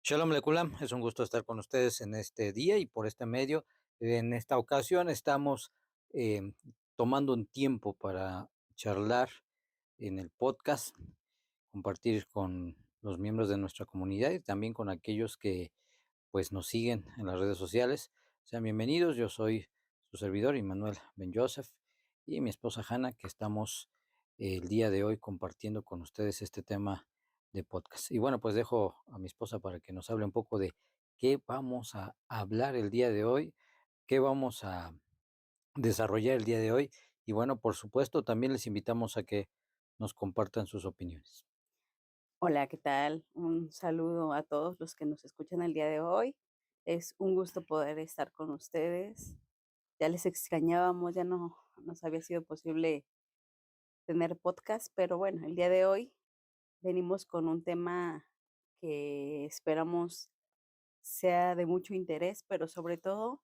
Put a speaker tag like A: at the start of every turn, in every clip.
A: Shalom Lekulam, es un gusto estar con ustedes en este día y por este medio. En esta ocasión estamos eh, tomando un tiempo para charlar en el podcast, compartir con los miembros de nuestra comunidad y también con aquellos que pues nos siguen en las redes sociales. Sean bienvenidos, yo soy su servidor Immanuel Ben Joseph y mi esposa Hannah, que estamos el día de hoy compartiendo con ustedes este tema de podcast. Y bueno, pues dejo a mi esposa para que nos hable un poco de qué vamos a hablar el día de hoy, qué vamos a desarrollar el día de hoy. Y bueno, por supuesto, también les invitamos a que nos compartan sus opiniones.
B: Hola, ¿qué tal? Un saludo a todos los que nos escuchan el día de hoy. Es un gusto poder estar con ustedes. Ya les extrañábamos, ya no nos había sido posible tener podcast, pero bueno, el día de hoy venimos con un tema que esperamos sea de mucho interés, pero sobre todo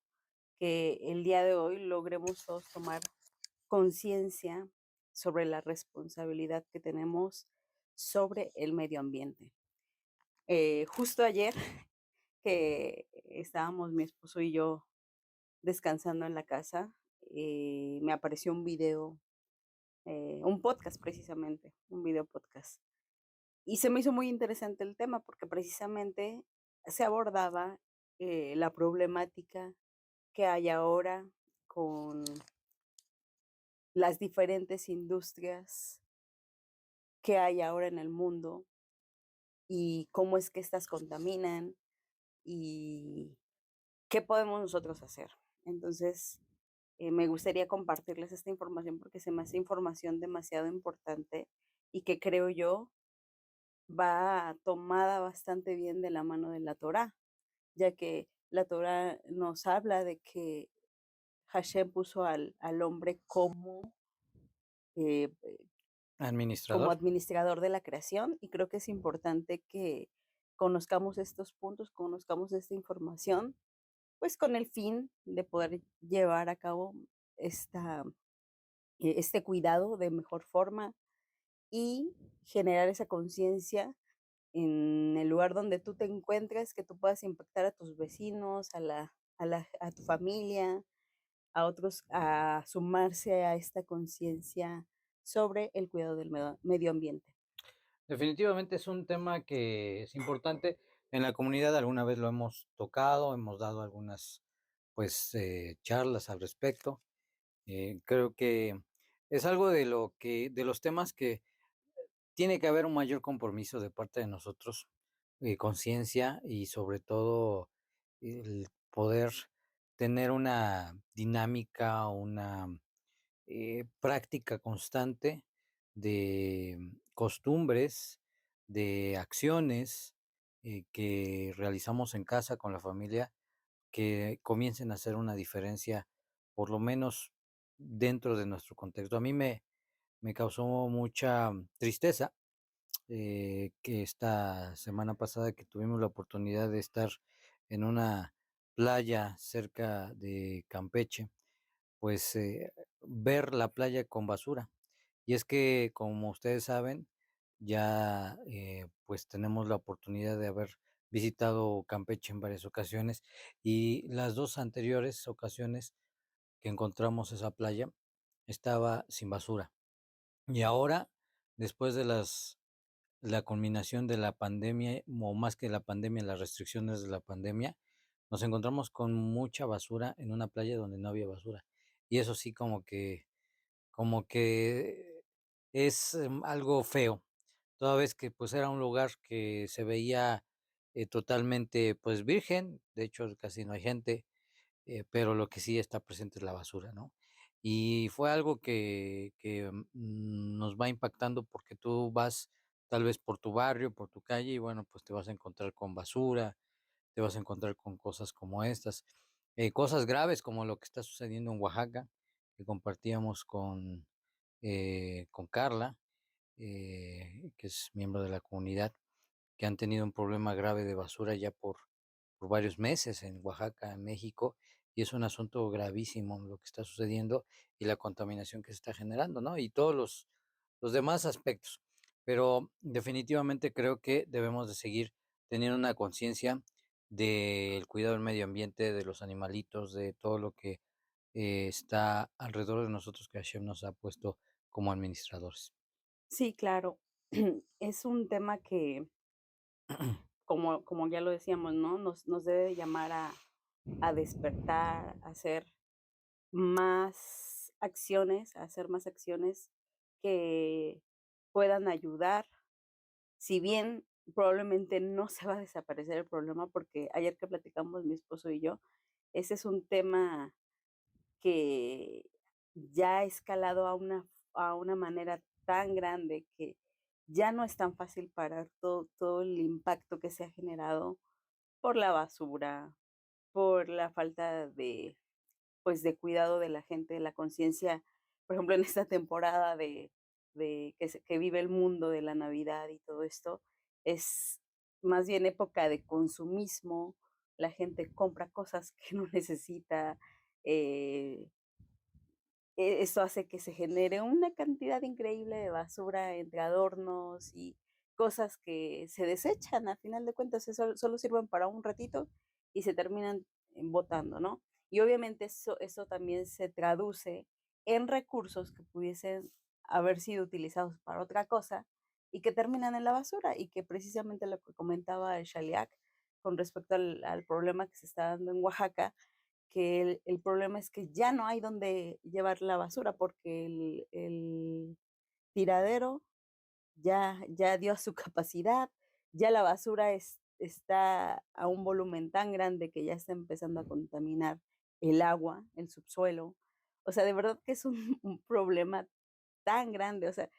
B: que el día de hoy logremos todos tomar conciencia sobre la responsabilidad que tenemos sobre el medio ambiente. Justo ayer que estábamos mi esposo y yo descansando en la casa, me apareció un video, un podcast precisamente, un video podcast. Y se me hizo muy interesante el tema porque precisamente se abordaba la problemática que hay ahora con las diferentes industrias que hay ahora en el mundo y cómo es que estas contaminan y qué podemos nosotros hacer. Entonces, me gustaría compartirles esta información porque se me hace información demasiado importante y que creo yo va tomada bastante bien de la mano de la Torá, ya que la Torá nos habla de que Hashem puso al hombre eh, como
A: Administrador.
B: administrador de la creación y creo que es importante que conozcamos estos puntos, conozcamos esta información, pues con el fin de poder llevar a cabo esta este cuidado de mejor forma y generar esa conciencia en el lugar donde tú te encuentres, que tú puedas impactar a tus vecinos, a tu familia, a otros, a sumarse a esta conciencia sobre el cuidado del medio ambiente.
A: Definitivamente es un tema que es importante. En la comunidad alguna vez lo hemos tocado, hemos dado algunas pues charlas al respecto. Creo que es algo de los temas que tiene que haber un mayor compromiso de parte de nosotros, conciencia y sobre todo el poder tener una dinámica, una práctica constante de costumbres, de acciones que realizamos en casa con la familia que comiencen a hacer una diferencia, por lo menos dentro de nuestro contexto. A mí me causó mucha tristeza que esta semana pasada que tuvimos la oportunidad de estar en una playa cerca de Campeche, pues ver la playa con basura. Y es que, como ustedes saben, ya pues tenemos la oportunidad de haber visitado Campeche en varias ocasiones y las dos anteriores ocasiones que encontramos esa playa estaba sin basura. Y ahora, después de la culminación de la pandemia, o más que la pandemia, las restricciones de la pandemia, nos encontramos con mucha basura en una playa donde no había basura. Y eso sí como que es, algo feo, toda vez que, pues, era un lugar que se veía, totalmente, pues, virgen, de hecho, casi no hay gente, pero lo que sí está presente es la basura, ¿no? Y fue algo que nos va impactando porque tú vas tal vez por tu barrio, por tu calle y bueno, pues te vas a encontrar con basura, te vas a encontrar con cosas como estas, cosas graves como lo que está sucediendo en Oaxaca, que compartíamos con Carla, que es miembro de la comunidad, que han tenido un problema grave de basura ya por varios meses en Oaxaca, en México, y es un asunto gravísimo lo que está sucediendo y la contaminación que se está generando, ¿no? Y todos los demás aspectos. Pero definitivamente creo que debemos de seguir teniendo una conciencia del cuidado del medio ambiente, de los animalitos, de todo lo que está alrededor de nosotros que Hashem nos ha puesto como administradores.
B: Sí, claro. Es un tema que, como ya lo decíamos, ¿no? Nos debe llamar a despertar, a hacer más acciones que puedan ayudar. Si bien probablemente no se va a desaparecer el problema, porque ayer que platicamos mi esposo y yo, ese es un tema que ya ha escalado a una manera tan grande que ya no es tan fácil parar todo el impacto que se ha generado por la basura, por la falta de, pues, de cuidado de la gente, de la conciencia, por ejemplo, en esta temporada de que vive el mundo de la Navidad y todo esto, es más bien época de consumismo, la gente compra cosas que no necesita, eh, eso hace que se genere una cantidad increíble de basura entre adornos y cosas que se desechan, a final de cuentas, solo sirven para un ratito y se terminan botando, ¿no? Y obviamente eso también se traduce en recursos que pudiesen haber sido utilizados para otra cosa y que terminan en la basura y que precisamente lo que comentaba el Shaliak con respecto al problema que se está dando en Oaxaca, que el problema es que ya no hay donde llevar la basura porque el tiradero ya dio a su capacidad, ya la basura está a un volumen tan grande que ya está empezando a contaminar el agua, el subsuelo. O sea, de verdad que es un problema tan grande. O sea,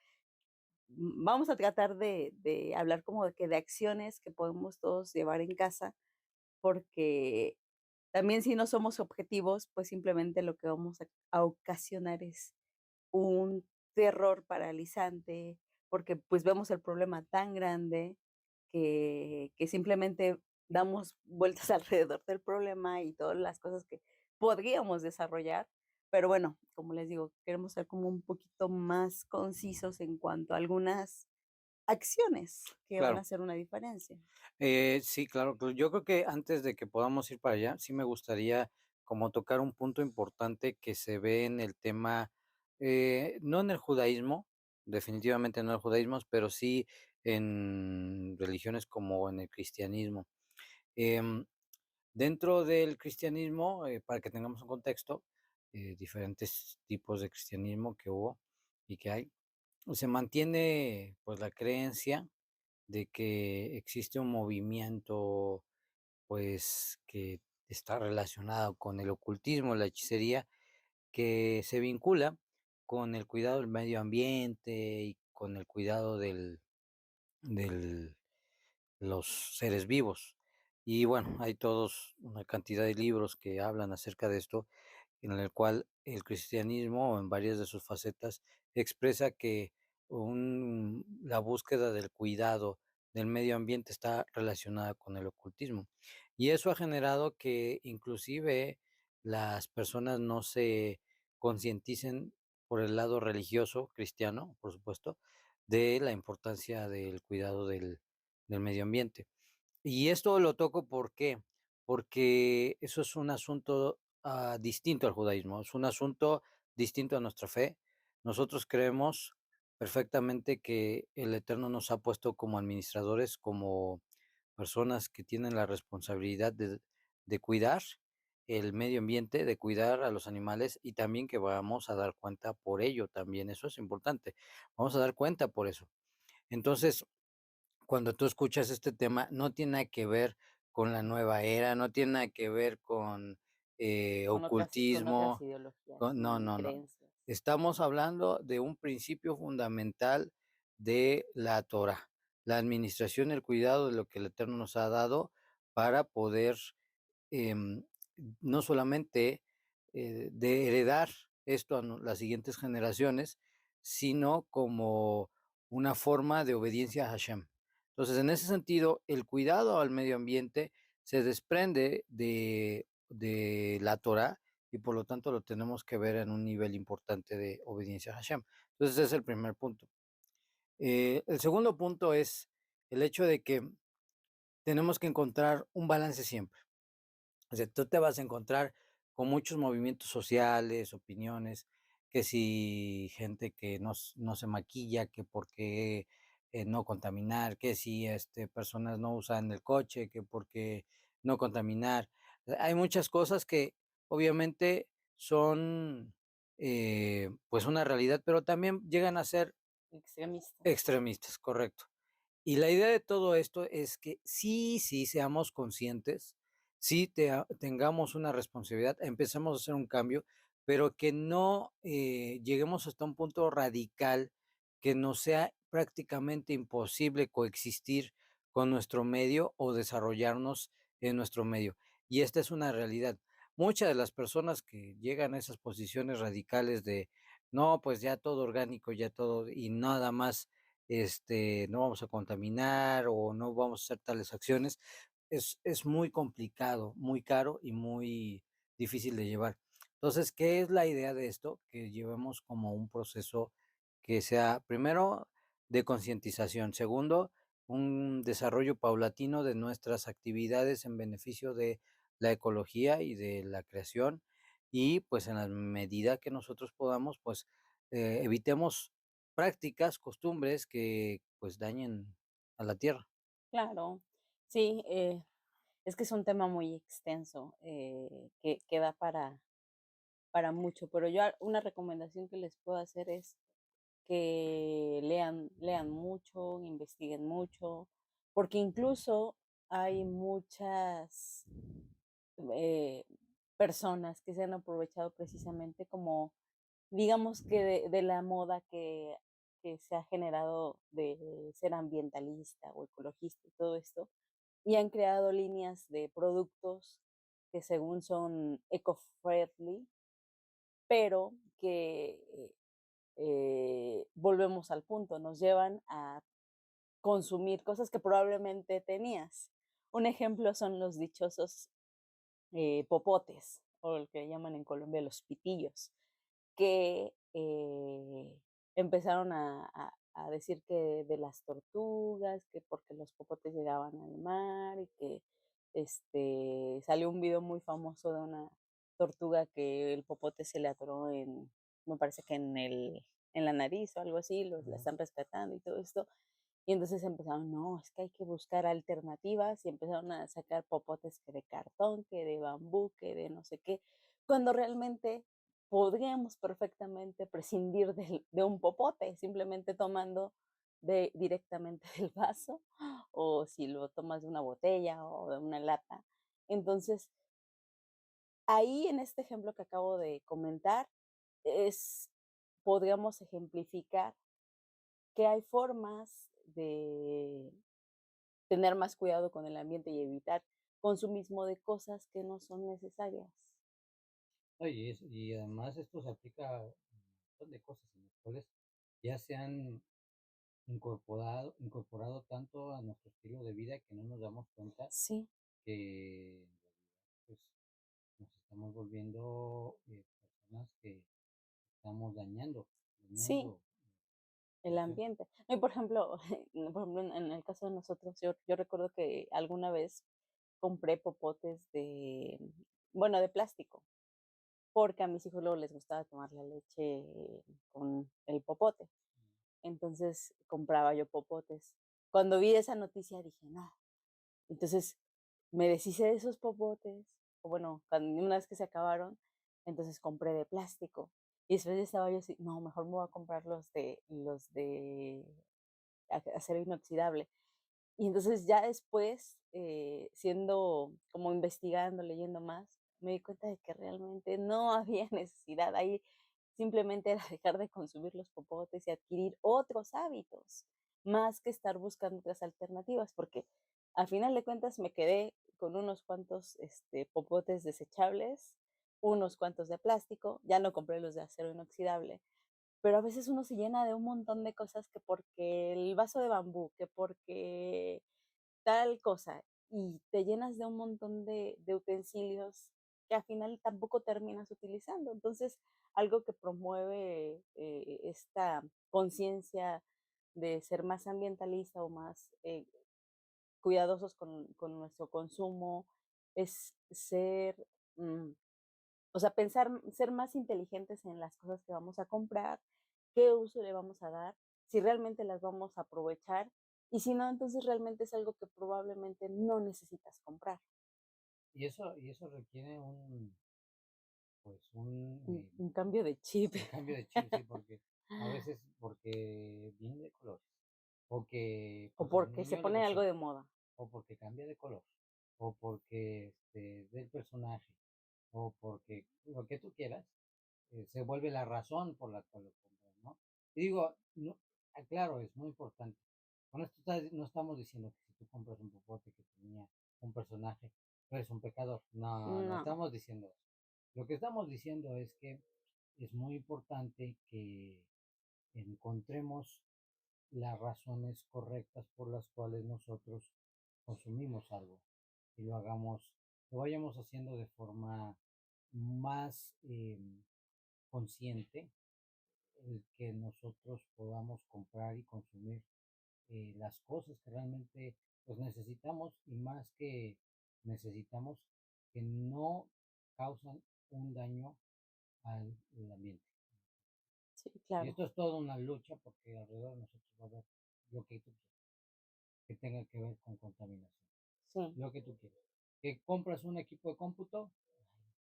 B: vamos a tratar de hablar como de que de acciones que podemos todos llevar en casa, porque también si no somos objetivos, pues simplemente lo que vamos a ocasionar es un terror paralizante, porque pues vemos el problema tan grande que simplemente damos vueltas alrededor del problema y todas las cosas que podríamos desarrollar. Pero bueno, como les digo, queremos ser como un poquito más concisos en cuanto a algunas acciones que van a
A: Claro.
B: hacer una diferencia.
A: Sí, claro, yo creo que antes de que podamos ir para allá, sí me gustaría como tocar un punto importante que se ve en el tema, no en el judaísmo, definitivamente no en el judaísmo, pero sí en religiones como en el cristianismo. Em, Dentro del cristianismo, para que tengamos un contexto, diferentes tipos de cristianismo que hubo y que hay, se mantiene pues la creencia de que existe un movimiento, pues, que está relacionado con el ocultismo, la hechicería, que se vincula con el cuidado del medio ambiente y con el cuidado del los seres vivos. Y bueno, hay todos una cantidad de libros que hablan acerca de esto, en el cual el cristianismo, en varias de sus facetas, expresa que la búsqueda del cuidado del medio ambiente está relacionada con el ocultismo. Y eso ha generado que inclusive las personas no se concienticen por el lado religioso, cristiano, por supuesto, de la importancia del cuidado del medio ambiente. Y esto lo toco, ¿por qué? Porque eso es un asunto, distinto al judaísmo, es un asunto distinto a nuestra fe. Nosotros creemos perfectamente que el Eterno nos ha puesto como administradores, como personas que tienen la responsabilidad de cuidar el medio ambiente, de cuidar a los animales y también que vamos a dar cuenta por ello también, eso es importante. Vamos a dar cuenta por eso. Entonces, cuando tú escuchas este tema, no tiene nada que ver con la nueva era, no tiene nada que ver con,
B: Con otras
A: ocultismo,
B: ideologías,
A: no,
B: ¿no? Y
A: no, no.
B: creencias.
A: Estamos hablando de un principio fundamental de la Torá, la administración y el cuidado de lo que el Eterno nos ha dado para poder em, no solamente de heredar esto a las siguientes generaciones, sino como una forma de obediencia a Hashem. Entonces, en ese sentido, el cuidado al medio ambiente se desprende de la Torah y por lo tanto lo tenemos que ver en un nivel importante de obediencia a Hashem. Entonces, ese es el primer punto. El segundo punto es el hecho de que tenemos que encontrar un balance siempre. O sea, tú te vas a encontrar con muchos movimientos sociales, opiniones, que si gente que no se maquilla, que porque, no contaminar, que si, personas no usan el coche, que porque no contaminar. Hay muchas cosas que obviamente son, pues, una realidad, pero también llegan a ser
B: Extremistas.
A: extremistas, correcto. Y la idea de todo esto es que sí seamos conscientes, sí tengamos una responsabilidad, empecemos a hacer un cambio, pero que no lleguemos hasta un punto radical que nos sea prácticamente imposible coexistir con nuestro medio o desarrollarnos en nuestro medio. Y esta es una realidad. Muchas de las personas que llegan a esas posiciones radicales de, no, pues ya todo orgánico, ya todo y nada más no vamos a contaminar o no vamos a hacer tales acciones, es muy complicado, muy caro y muy difícil de llevar. Entonces, ¿qué es la idea de esto? Que llevemos como un proceso que sea, primero, de concientización, segundo, un desarrollo paulatino de nuestras actividades en beneficio de la ecología y de la creación y pues en la medida que nosotros podamos, pues evitemos prácticas, costumbres que, pues, dañen a la tierra.
B: Claro, sí, es que es un tema muy extenso, que da para mucho, pero yo una recomendación que les puedo hacer es que lean mucho, investiguen mucho, porque incluso hay muchas, eh, personas que se han aprovechado precisamente como, digamos que de la moda que se ha generado de ser ambientalista o ecologista y todo esto, y han creado líneas de productos que según son eco-friendly, pero que volvemos al punto, nos llevan a consumir cosas que probablemente tenías. Un ejemplo son los dichosos popotes, o lo que llaman en Colombia los pitillos, que empezaron a decir que de las tortugas, que porque los popotes llegaban al mar y que salió un video muy famoso de una tortuga que el popote se le atoró me parece que en la nariz o algo así, la
A: Ujú.
B: están rescatando y todo esto. Y entonces empezaron, no, es que hay que buscar alternativas y empezaron a sacar popotes que de cartón, que de bambú, que de no sé qué, cuando realmente podríamos perfectamente prescindir de un popote, simplemente tomando directamente del vaso o si lo tomas de una botella o de una lata. Entonces, ahí en este ejemplo que acabo de comentar, es, podríamos ejemplificar que hay formas de tener más cuidado con el ambiente y evitar consumismo de cosas que no son necesarias.
A: Oye, y además esto se aplica a un montón de cosas en las cuales ya se han incorporado tanto a nuestro estilo de vida que no nos damos cuenta
B: Sí,
A: que en realidad, pues, nos estamos volviendo, personas que estamos
B: sí,
A: dañando,
B: el
A: entonces,
B: ambiente. No, y por ejemplo, por ejemplo, en el caso de nosotros, yo recuerdo que alguna vez compré popotes bueno, de plástico, porque a mis hijos luego les gustaba tomar la leche con el popote. Entonces compraba yo popotes. Cuando vi esa noticia dije, no. Entonces me deshice de esos popotes, o bueno, una vez que se acabaron, entonces compré de plástico. Y después estaba yo así, no, mejor me voy a comprar los de acero inoxidable. Y entonces ya después, siendo como investigando, leyendo más, me di cuenta de que realmente no había necesidad. Ahí simplemente era dejar de consumir los popotes y adquirir otros hábitos, más que estar buscando otras alternativas, porque al final de cuentas me quedé con unos cuantos popotes desechables, unos cuantos de plástico, ya no compré los de acero inoxidable, pero a veces uno se llena de un montón de cosas que porque el vaso de bambú, que porque tal cosa, y te llenas de un montón de utensilios que al final tampoco terminas utilizando. Entonces, algo que promueve esta conciencia de ser más ambientalista o más cuidadosos con nuestro consumo, es ser, o sea, pensar, ser más inteligentes en las cosas que vamos a comprar, qué uso le vamos a dar, si realmente las vamos a aprovechar y si no, entonces realmente es algo que probablemente no necesitas comprar.
A: Y eso requiere pues,
B: Un cambio de chip.
A: un cambio de chip, sí, porque a veces porque viene de colores, o que,
B: O
A: pues, al
B: porque se
A: niño le
B: pone algo
A: gustó,
B: de moda.
A: o porque cambia de color, o porque, es del personaje, o porque lo que tú quieras, se vuelve la razón por la cual lo compras, ¿no? Y digo, no, claro, es muy importante. Con esto no estamos diciendo que si tú compras un popote que tenía un personaje, tú eres un pecador. No, no
B: No,
A: estamos diciendo eso. Lo que estamos diciendo es que es muy importante que encontremos las razones correctas por las cuales nosotros consumimos algo y lo vayamos haciendo de forma más consciente, el que nosotros podamos comprar y consumir las cosas que realmente pues necesitamos y más que necesitamos que no causan un daño al ambiente.
B: sí,
A: Y
B: claro.
A: esto es toda una lucha porque alrededor de nosotros va a haber lo que tú quieras, que tenga que ver con contaminación,
B: Sí,
A: lo que tú quieras. Que compras un equipo de cómputo,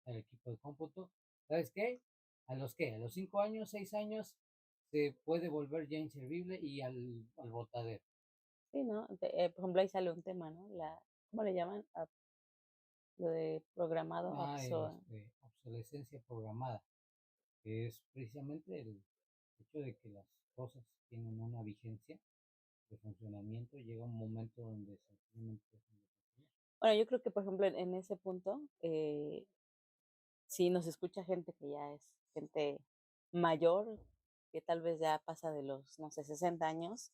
A: el equipo de cómputo, ¿sabes qué? A los 5 años, 6 años, se puede volver ya inservible y al botadero.
B: sí, ¿no? Por ejemplo, ahí sale un tema, ¿no? ¿Cómo le llaman? Lo de programado
A: Obsolescencia programada, que es precisamente el hecho de que las cosas tienen una vigencia de funcionamiento y llega un momento donde sencillamente dejan de funcionar.
B: Bueno, yo creo que, por ejemplo, en ese punto, sí nos escucha gente que ya es gente mayor, que tal vez ya pasa de los, no sé, 60 años.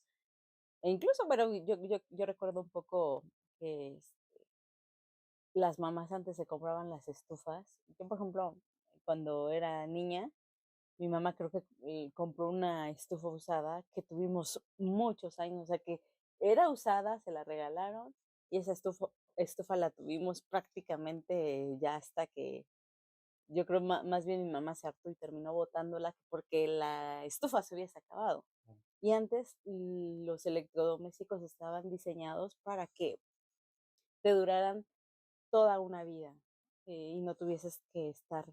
B: E incluso, bueno, yo recuerdo un poco que las mamás antes se compraban las estufas. Yo, por ejemplo, cuando era niña, mi mamá creo que compró una estufa usada que tuvimos muchos años, o sea que era usada, se la regalaron y esa estufa la tuvimos prácticamente ya hasta que yo creo más bien mi mamá se hartó y terminó botándola porque la estufa se hubiese acabado.
A: Bueno,
B: Y antes los electrodomésticos estaban diseñados para que te duraran toda una vida y no tuvieses que estar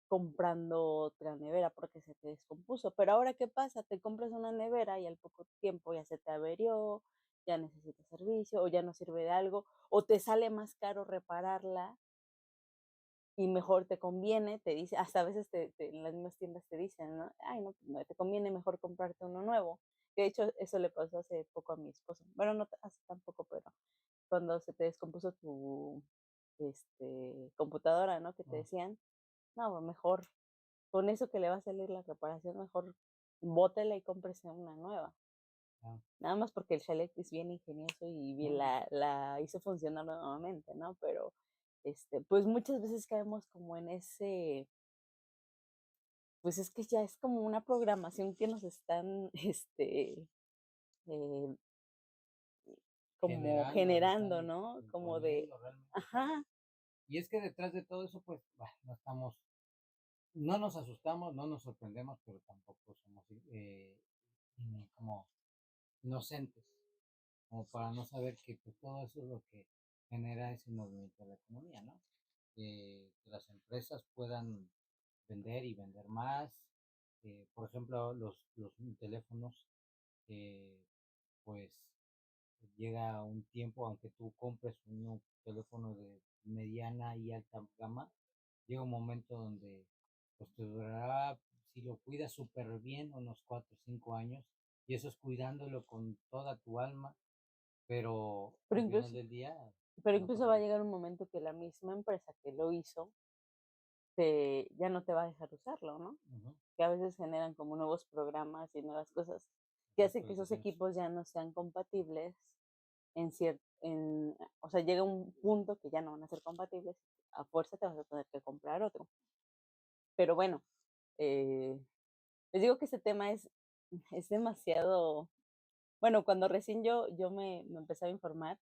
B: comprando otra nevera porque se te descompuso. Pero ahora, ¿qué pasa? Te compras una nevera y al poco tiempo ya se te averió, ya necesita servicio o ya no sirve de algo o te sale más caro repararla y mejor te conviene, te dice, hasta a veces en las mismas tiendas te dicen, ¿no? Ay, no, pues, no, te conviene mejor comprarte uno nuevo. De hecho, eso le pasó hace poco a mi esposo. Bueno, no hace tan poco, pero cuando se te descompuso tu computadora, ¿no? Que te
A: bueno,
B: decían, no, mejor con eso que le va a salir la reparación, mejor bótela y cómprese una nueva.
A: ya,
B: Nada más porque el chalet es bien ingenioso y bien
A: bueno,
B: la hizo funcionar nuevamente, ¿no? Pero, pues muchas veces caemos como en ese, pues es que ya es como una programación que nos están, eh, como
A: generando y
B: generando,
A: están
B: ¿no? Como de,
A: imponiendo realmente todo
B: ajá,
A: eso. Y es que detrás de todo eso, pues, bah, no nos asustamos, no nos sorprendemos, pero tampoco somos como inocentes, como para no saber que pues, todo eso es lo que genera ese movimiento de la economía, ¿no? Que las empresas puedan vender y vender más. Por ejemplo, los teléfonos, eh, pues llega un tiempo, aunque tú compres un teléfono de mediana y alta gama, llega un momento donde pues te durará, si lo cuidas súper bien, unos 4 o 5 años, y eso es cuidándolo con toda tu alma, pero
B: pero
A: al final
B: incluso,
A: del día
B: pero
A: no
B: incluso
A: pasa
B: va a
A: nada.
B: llegar un momento que la misma empresa que lo hizo ya no te va a dejar usarlo, ¿no?
A: Ujú.
B: Que a veces generan como nuevos programas y nuevas cosas que
A: Las
B: hacen que esos
A: actualizaciones.
B: equipos ya no sean compatibles o sea, llega un punto que ya no van a ser compatibles, a fuerza te vas a tener que comprar otro. Pero bueno, eh, les digo que este tema es demasiado, bueno, cuando recién yo me empezaba a informar,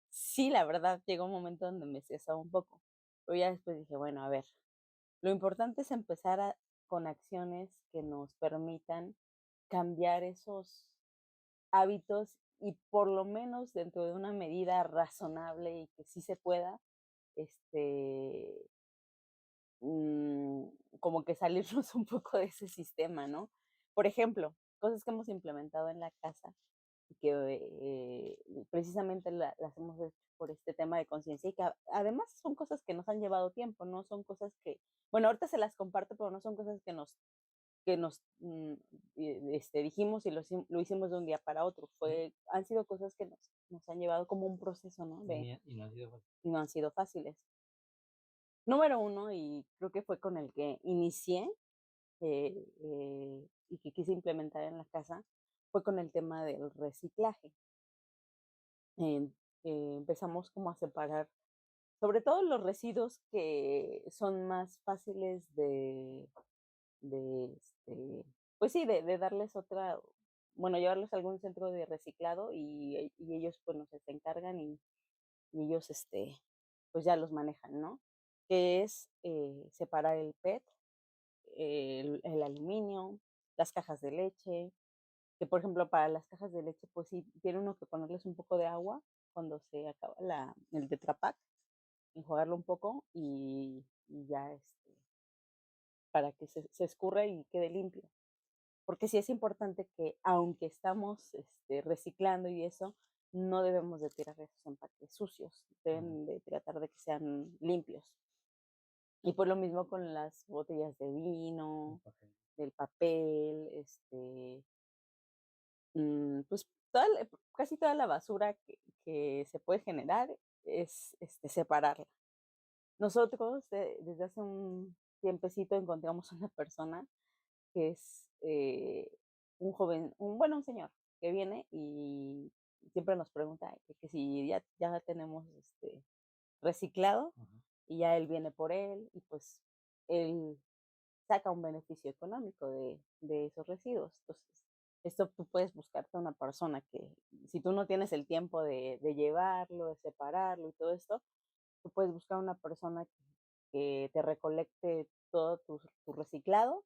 B: sí, la verdad, llegó un momento donde me estresaba un poco, pero ya después dije: "Bueno, a ver, lo importante es empezar con acciones que nos permitan cambiar esos hábitos y por lo menos dentro de una medida razonable y que sí se pueda, este, mm, como que salirnos un poco de ese sistema, ¿no? Por ejemplo, cosas que hemos implementado en la casa y que precisamente las hemos hecho por este tema de conciencia y que además son cosas que nos han llevado tiempo, no son cosas que, bueno, ahorita se las comparto, pero no son cosas que nos dijimos y lo hicimos de un día para otro.
A: Ujú.
B: Han sido cosas que nos han llevado como un proceso, ¿no?
A: Y no ha sido fácil.
B: Y no han sido fáciles. Número uno, y creo que fue con el que inicié y que quise implementar en la casa, fue con el tema del reciclaje. En- Empezamos como a separar, sobre todo los residuos que son más fáciles pues sí, de darles otra, bueno, llevarlos a algún centro de reciclado y ellos, pues, se encargan y ellos, pues, ya los manejan, ¿no? Que es, separar el PET, el aluminio, las cajas de leche, que, por ejemplo, para las cajas de leche, pues sí, tiene uno que ponerles un poco de agua cuando se acaba el Tetra Pak, enjuagarlo un poco y ya, para que se escurra y quede limpio. Porque sí es importante que, aunque estamos, reciclando y eso, no debemos de tirar esos empaques sucios,
A: Ujú.
B: deben de tratar de que sean limpios. Y por lo mismo con las botellas de
A: El
B: vino,
A: papel.
B: del papel, pues, casi toda la basura que se puede generar es, separarla. Nosotros, desde hace un tiempecito encontramos una persona que es, un joven, un señor que viene y siempre nos pregunta que si ya tenemos, reciclado,
A: Ujú.
B: y ya él viene por él y, pues, él saca un beneficio económico de esos residuos. Entonces, esto tú puedes buscarte una persona que, si tú no tienes el tiempo de llevarlo, de separarlo y todo esto, tú puedes buscar una persona que te recolecte todo tu reciclado,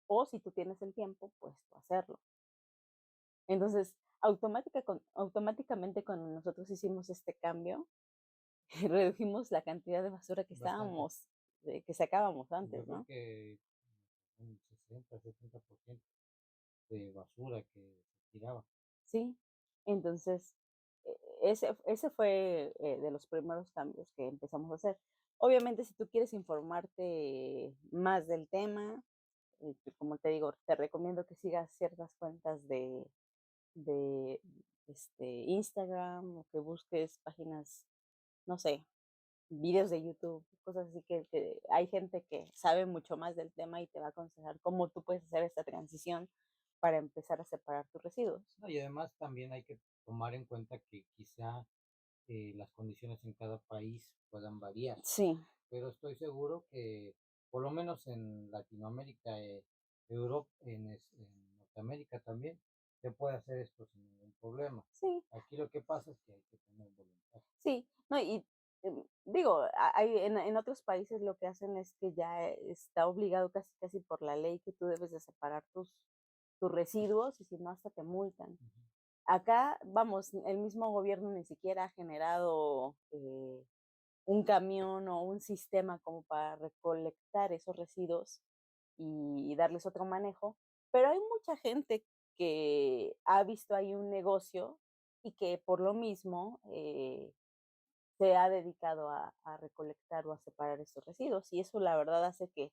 B: o si tú tienes el tiempo, pues tú hacerlo. Entonces, automáticamente cuando nosotros hicimos este cambio, redujimos la cantidad de basura
A: Bastante.
B: que sacábamos
A: Yo
B: antes,
A: creo
B: ¿no?
A: que un 60-70% de basura que se tiraba.
B: Sí. Entonces, ese fue, de los primeros cambios que empezamos a hacer. Obviamente, si tú quieres informarte más del tema, como te digo, te recomiendo que sigas ciertas cuentas de Instagram o que busques páginas, no sé, videos de YouTube, cosas así que hay gente que sabe mucho más del tema y te va a aconsejar cómo tú puedes hacer esta transición para empezar a separar tus residuos.
A: No, y además también hay que tomar en cuenta que quizá las condiciones en cada país puedan variar,
B: Sí,
A: pero estoy seguro que por lo menos en Latinoamérica, Europa, en Norteamérica también, se puede hacer esto sin ningún problema.
B: sí,
A: Aquí lo que pasa es que hay que tener voluntad.
B: sí. No, y digo, hay, en otros países lo que hacen es que ya está obligado casi casi por la ley que tú debes de separar tus residuos y si no hasta te multan.
A: Ujú.
B: Acá, vamos, el mismo gobierno ni siquiera ha generado un camión o un sistema como para recolectar esos residuos y darles otro manejo, pero hay mucha gente que ha visto ahí un negocio y que por lo mismo se ha dedicado a recolectar o a separar estos residuos y eso la verdad hace que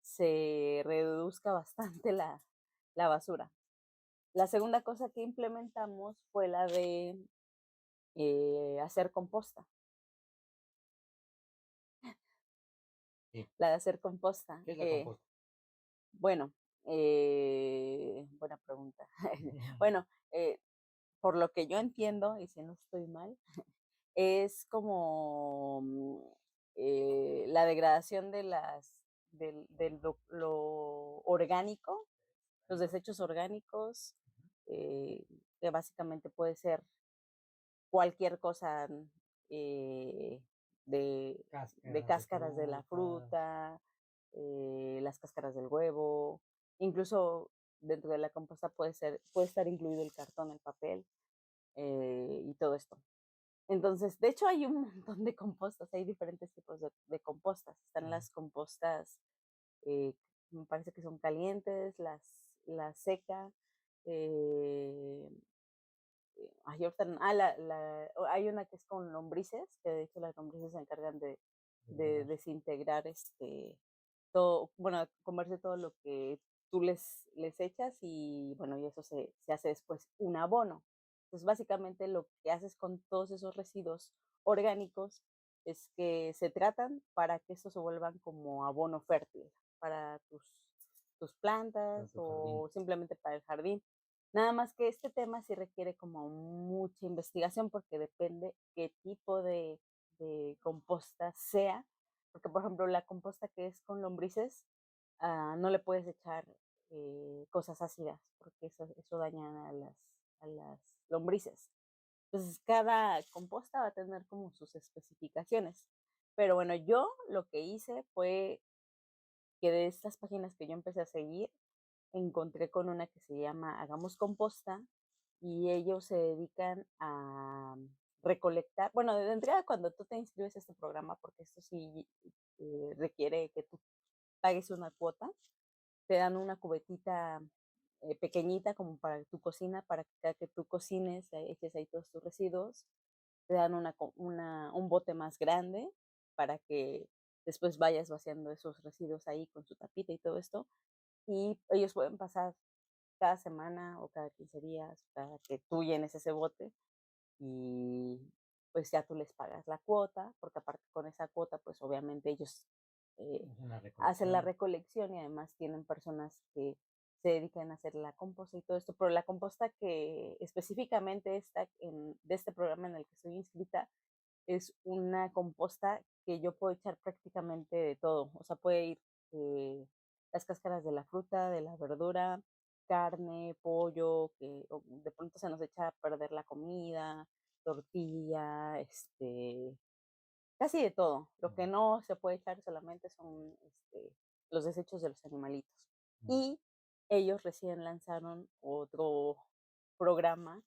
B: se reduzca bastante la basura. La segunda cosa que implementamos fue la de hacer composta.
A: Sí.
B: La de hacer composta.
A: ¿Qué es la composta?
B: Bueno, buena pregunta. Bueno, por lo que yo entiendo, y si no estoy mal, es como la degradación lo orgánico, los desechos orgánicos,
A: Ujú.
B: que básicamente puede ser cualquier cosa, eh, de, de cáscaras de la fruta, las cáscaras del huevo, incluso dentro de la composta puede estar incluido el cartón, el papel y todo esto. Entonces, de hecho, hay un montón de compostas, hay diferentes tipos de compostas. Están las compostas, eh, me parece que son calientes, las seca, eh, hay una que es con lombrices, que de hecho las lombrices se encargan de desintegrar todo, bueno, comerse todo lo que tú les echas y bueno, y eso se hace después un abono. Entonces, básicamente lo que haces con todos esos residuos orgánicos es que se tratan para que estos se vuelvan como abono fértil para tus plantas o simplemente para el jardín. Nada más que este tema sí requiere como mucha investigación porque depende qué tipo de composta sea, porque por ejemplo la composta que es con lombrices, no le puedes echar cosas ácidas porque eso daña a las lombrices. Entonces cada composta va a tener como sus especificaciones. Pero bueno, yo lo que hice fue que de estas páginas que yo empecé a seguir, encontré con una que se llama Hagamos Composta y ellos se dedican a recolectar, bueno, de entrada cuando tú te inscribes a este programa, porque esto sí requiere que tú pagues una cuota, te dan una cubetita pequeñita como para tu cocina, para que cada que tú cocines, eches ahí todos tus residuos, te dan un bote más grande para que después vayas vaciando esos residuos ahí con su tapita y todo esto. Y ellos pueden pasar cada semana o cada 15 días, cada que tú llenes ese bote y pues ya tú les pagas la cuota, porque aparte con esa cuota, pues obviamente ellos hacen la recolección y además tienen personas que se dedican a hacer la composta y todo esto, pero la composta que específicamente está de este programa en el que estoy inscrita es una composta que yo puedo echar prácticamente de todo, o sea, puede ir eh, las cáscaras de la fruta, de la verdura, carne, pollo, que de pronto se nos echa a perder la comida, tortilla, casi de todo. Lo que no se puede echar solamente son los desechos de los animalitos. Y ellos recién lanzaron otro programa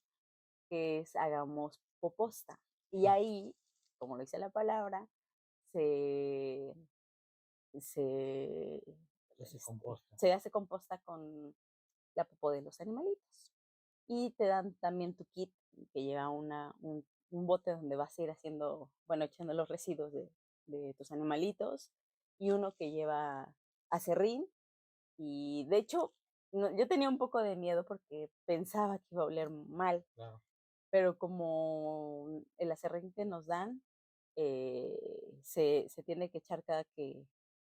B: que es Hagamos Poposta. Y ahí, como lo dice la palabra, se, se, se hace composta con la popó de los animalitos. Y te dan también tu kit que lleva un bote donde vas a ir haciendo, bueno, echando los residuos de tus animalitos y uno que lleva acerrín. Y de hecho, yo tenía un poco de miedo porque pensaba que iba a oler mal, pero como el acerrín que nos dan se tiene que echar cada que,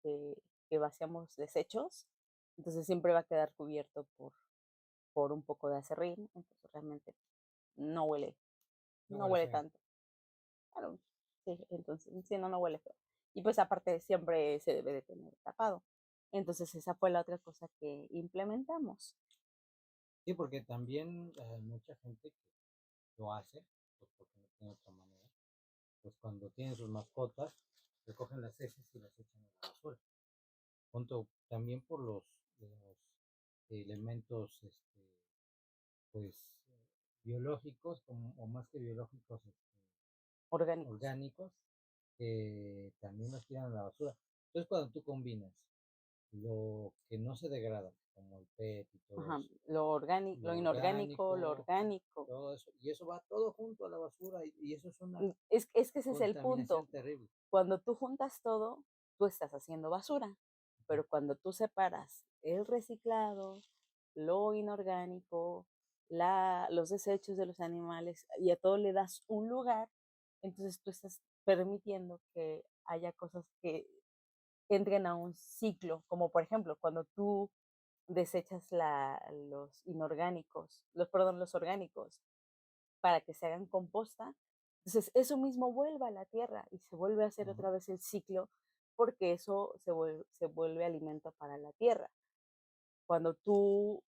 B: que vaciamos desechos, entonces siempre va a quedar cubierto por un poco de acerrín, entonces realmente no huele, no huele tanto. Claro, sí, entonces, sí, no huele feo. Y pues aparte siempre se debe de tener tapado. Entonces esa fue la otra cosa que implementamos.
A: Sí, porque también hay mucha gente que lo hace, pues porque no tiene otra manera. Pues cuando tienen sus mascotas, recogen las heces y las echan a la basura. Junto también por los elementos, pues, biológicos, o más que biológicos,
B: Orgánicos.
A: orgánicos, que también los tiran a la basura. Entonces, cuando tú combinas lo que no se degrada, como el PET y todo
B: Ajá,
A: eso,
B: lo orgánico, lo inorgánico, lo orgánico.
A: todo eso, y eso va todo junto a la basura, y eso es una
B: Es que ese es el
A: contaminación
B: punto.
A: terrible.
B: Cuando tú juntas todo, tú estás haciendo basura. Pero cuando tú separas el reciclado, lo inorgánico, los desechos de los animales y a todo le das un lugar, entonces tú estás permitiendo que haya cosas que entren a un ciclo, como por ejemplo cuando tú desechas los inorgánicos, los orgánicos, para que se hagan composta, entonces eso mismo vuelve a la tierra y se vuelve a hacer otra vez el ciclo porque eso se vuelve alimento para la tierra. Cuando tú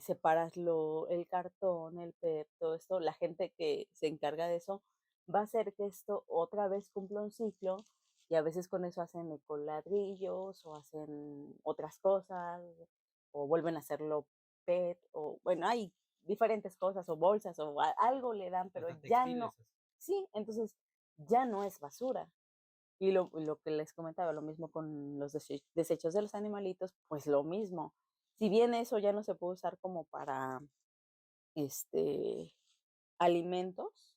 B: separas el cartón, el PET, todo esto, la gente que se encarga de eso va a hacer que esto otra vez cumpla un ciclo y a veces con eso hacen ecoladrillos o hacen otras cosas o vuelven a hacerlo PET o bueno, hay diferentes cosas o bolsas o algo le dan, pero
A: Hasta
B: ya no,
A: textiles así.
B: sí, entonces ya no es basura. Y lo que les comentaba, lo mismo con los desechos de los animalitos, pues lo mismo. Si bien eso ya no se puede usar como para este alimentos,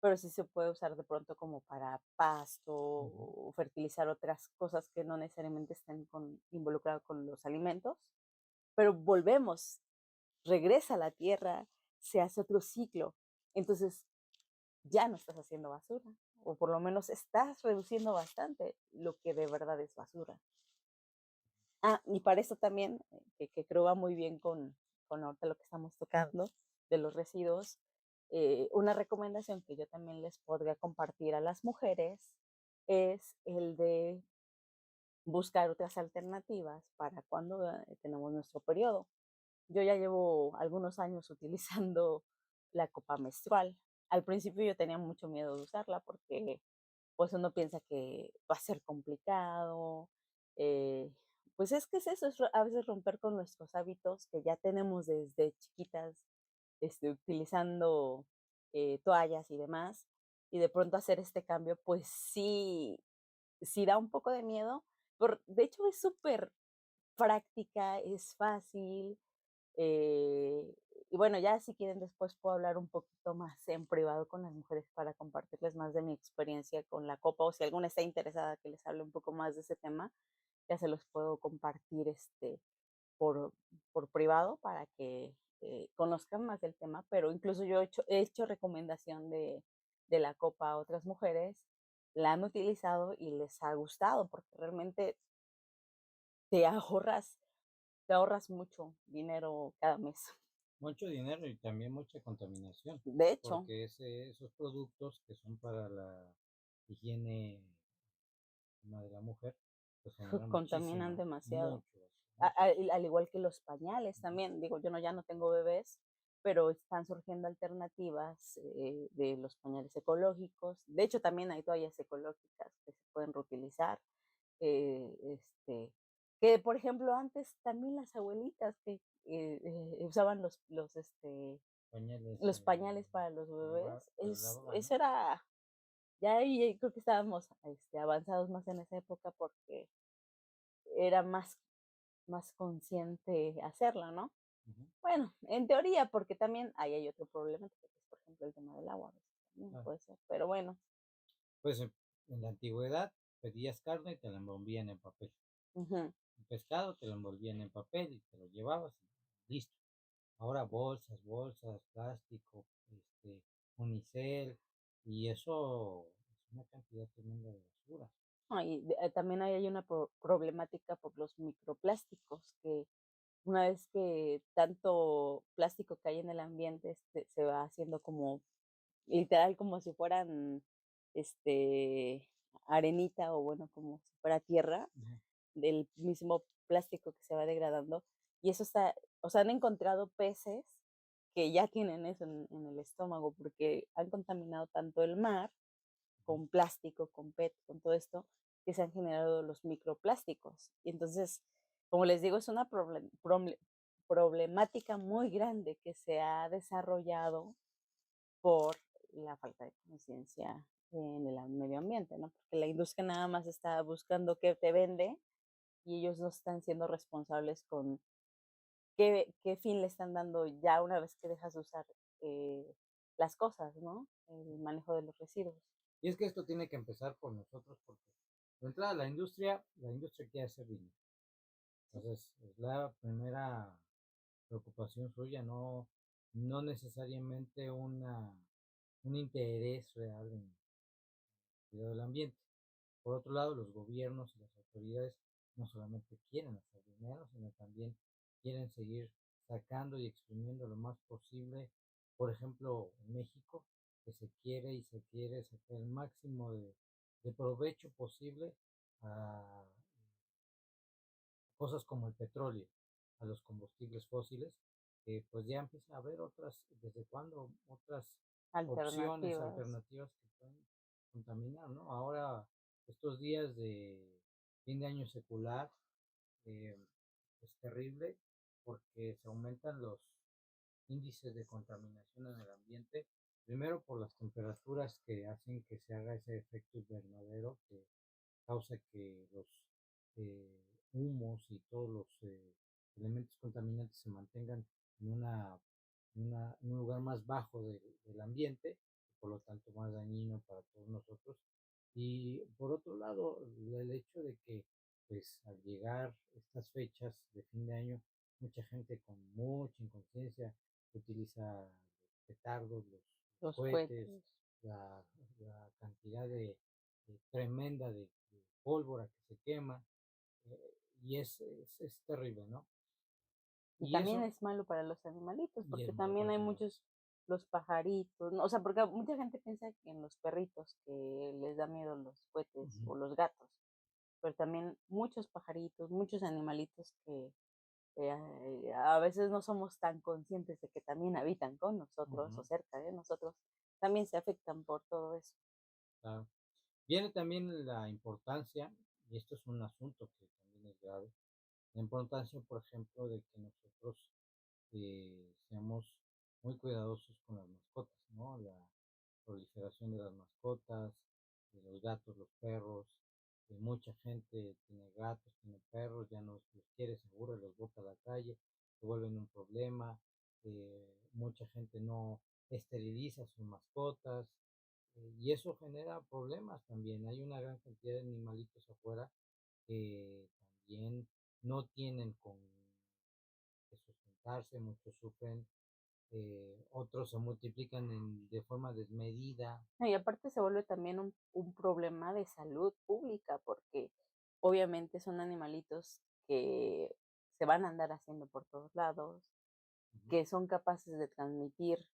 B: pero sí se puede usar de pronto como para pasto
A: Ujú.
B: o fertilizar otras cosas que no necesariamente estén involucradas con los alimentos, pero volvemos, regresa a la tierra, se hace otro ciclo. Entonces ya no estás haciendo basura, o por lo menos estás reduciendo bastante lo que de verdad es basura. Ah, y para eso también, que creo va muy bien con ahorita lo que estamos tocando de los residuos, una recomendación que yo también les podría compartir a las mujeres es el de buscar otras alternativas para cuando tenemos nuestro periodo. Yo ya llevo algunos años utilizando la copa menstrual. Al principio yo tenía mucho miedo de usarla porque pues uno piensa que va a ser complicado. eh, pues es que es eso, es a veces romper con nuestros hábitos que ya tenemos desde chiquitas, utilizando toallas y demás, y de pronto hacer este cambio, pues sí, sí da un poco de miedo. De hecho, es súper práctica, es fácil, eh, y bueno, ya si quieren después puedo hablar un poquito más en privado con las mujeres para compartirles más de mi experiencia con la copa o si alguna está interesada que les hable un poco más de ese tema, ya se los puedo compartir por, por privado para que conozcan más del tema, pero incluso yo he hecho recomendación de la copa a otras mujeres, la han utilizado y les ha gustado porque realmente te ahorras, te ahorras mucho dinero cada mes.
A: Mucho dinero y también mucha contaminación,
B: De hecho,
A: porque esos productos que son para la higiene de la mujer, pues generan
B: contaminan
A: muchísimo,
B: demasiado.
A: mucho, mucha basura.
B: Al igual que los pañales
A: Ujú.
B: también, digo, yo no, ya no tengo bebés, pero están surgiendo alternativas de los pañales ecológicos. De hecho, también hay toallas ecológicas que se pueden reutilizar. eh, este, que por ejemplo antes también las abuelitas que usaban
A: Pañales
B: los pañales para los
A: lavar,
B: bebés,
A: para lavar, ¿no?
B: eso era, ya ahí creo que estábamos avanzados más en esa época porque era más consciente hacerlo, ¿no?
A: Ujú.
B: Bueno, en teoría, porque también ahí hay otro problema, que es, por ejemplo, el tema del agua, a veces también
A: Ah,
B: puede ser, pero bueno.
A: pues en la antigüedad pedías carne y te la envolvían en papel.
B: Ujú.
A: Un pescado te lo envolvían en papel y te lo llevabas y listo. Ahora bolsas, bolsas, plástico, unicel, y eso es una cantidad tremenda de basura.
B: No, y también ahí hay una problemática por los microplásticos, que una vez que tanto plástico que hay en el ambiente se va haciendo como literal como si fueran este arenita o bueno, como si fuera tierra
A: Ujú.
B: del mismo plástico que se va degradando. Y eso está, o sea, han encontrado peces que ya tienen eso en el estómago porque han contaminado tanto el mar
A: Ujú.
B: con plástico, con PET, con todo esto, que se han generado los microplásticos. Y entonces, como les digo, es una problemática muy grande que se ha desarrollado por la falta de conciencia en el medio ambiente, ¿no? Porque la industria nada más está buscando qué te vende y ellos no están siendo responsables con qué fin le están dando ya una vez que dejas de usar las cosas, ¿no? El manejo de los residuos.
A: Y es que esto tiene que empezar por nosotros porque de entrada la industria quiere hacer dinero.
B: Sí.
A: Entonces, es la primera preocupación suya, no, no necesariamente un interés real en el cuidado del ambiente. Por otro lado, los gobiernos y las autoridades no solamente quieren hacer dinero, sino también quieren seguir sacando y exprimiendo lo más posible. Por ejemplo, en México, que se quiere y se quiere sacar el máximo de provecho posible a cosas como el petróleo, a los combustibles fósiles, pues ya empieza a haber otras, ¿desde cuándo? Otras opciones
B: Alternativas.
A: alternativas que pueden contaminar, ¿no? Ahora, estos días de fin de año secular, eh, es terrible porque se aumentan los índices de contaminación en el ambiente, primero por las temperaturas que hacen que se haga ese efecto invernadero que causa que los humos y todos los elementos contaminantes se mantengan en, en un lugar más bajo del ambiente, por lo tanto más dañino para todos nosotros. Y por otro lado, el hecho de que pues al llegar estas fechas de fin de año, mucha gente con mucha inconsciencia utiliza los petardos, los
B: Los
A: cohetes,
B: cohetes.
A: la, la cantidad tremenda de pólvora que se quema, y es terrible, ¿no?
B: Y
A: Y
B: también
A: eso,
B: es malo para los animalitos,
A: y es
B: porque
A: malo para
B: también
A: los
B: hay
A: animales.
B: muchos, los pajaritos, ¿no? O sea, porque mucha gente piensa que en los perritos que les da miedo los cohetes
A: Ujú,
B: o los gatos, pero también muchos pajaritos, muchos animalitos que a veces no somos tan conscientes de que también habitan con nosotros o
A: ujú,
B: cerca de nosotros, también se afectan por todo eso.
A: claro. Viene también la importancia, y esto es un asunto que también es grave, la importancia, por ejemplo, de que nosotros seamos muy cuidadosos con las mascotas, ¿no? La proliferación de las mascotas, de los gatos, los perros, mucha gente tiene gatos, tiene perros, ya no los quiere, se aburre, los bota a la calle, se vuelven un problema, mucha gente no esteriliza sus mascotas, y eso genera problemas también. Hay una gran cantidad de animalitos afuera que también no tienen con que sustentarse, muchos sufren, otros se multiplican de forma desmedida.
B: No, y aparte se vuelve también un problema de salud pública, porque obviamente son animalitos que se van a andar haciendo por todos lados,
A: Ujú,
B: que son capaces de transmitirse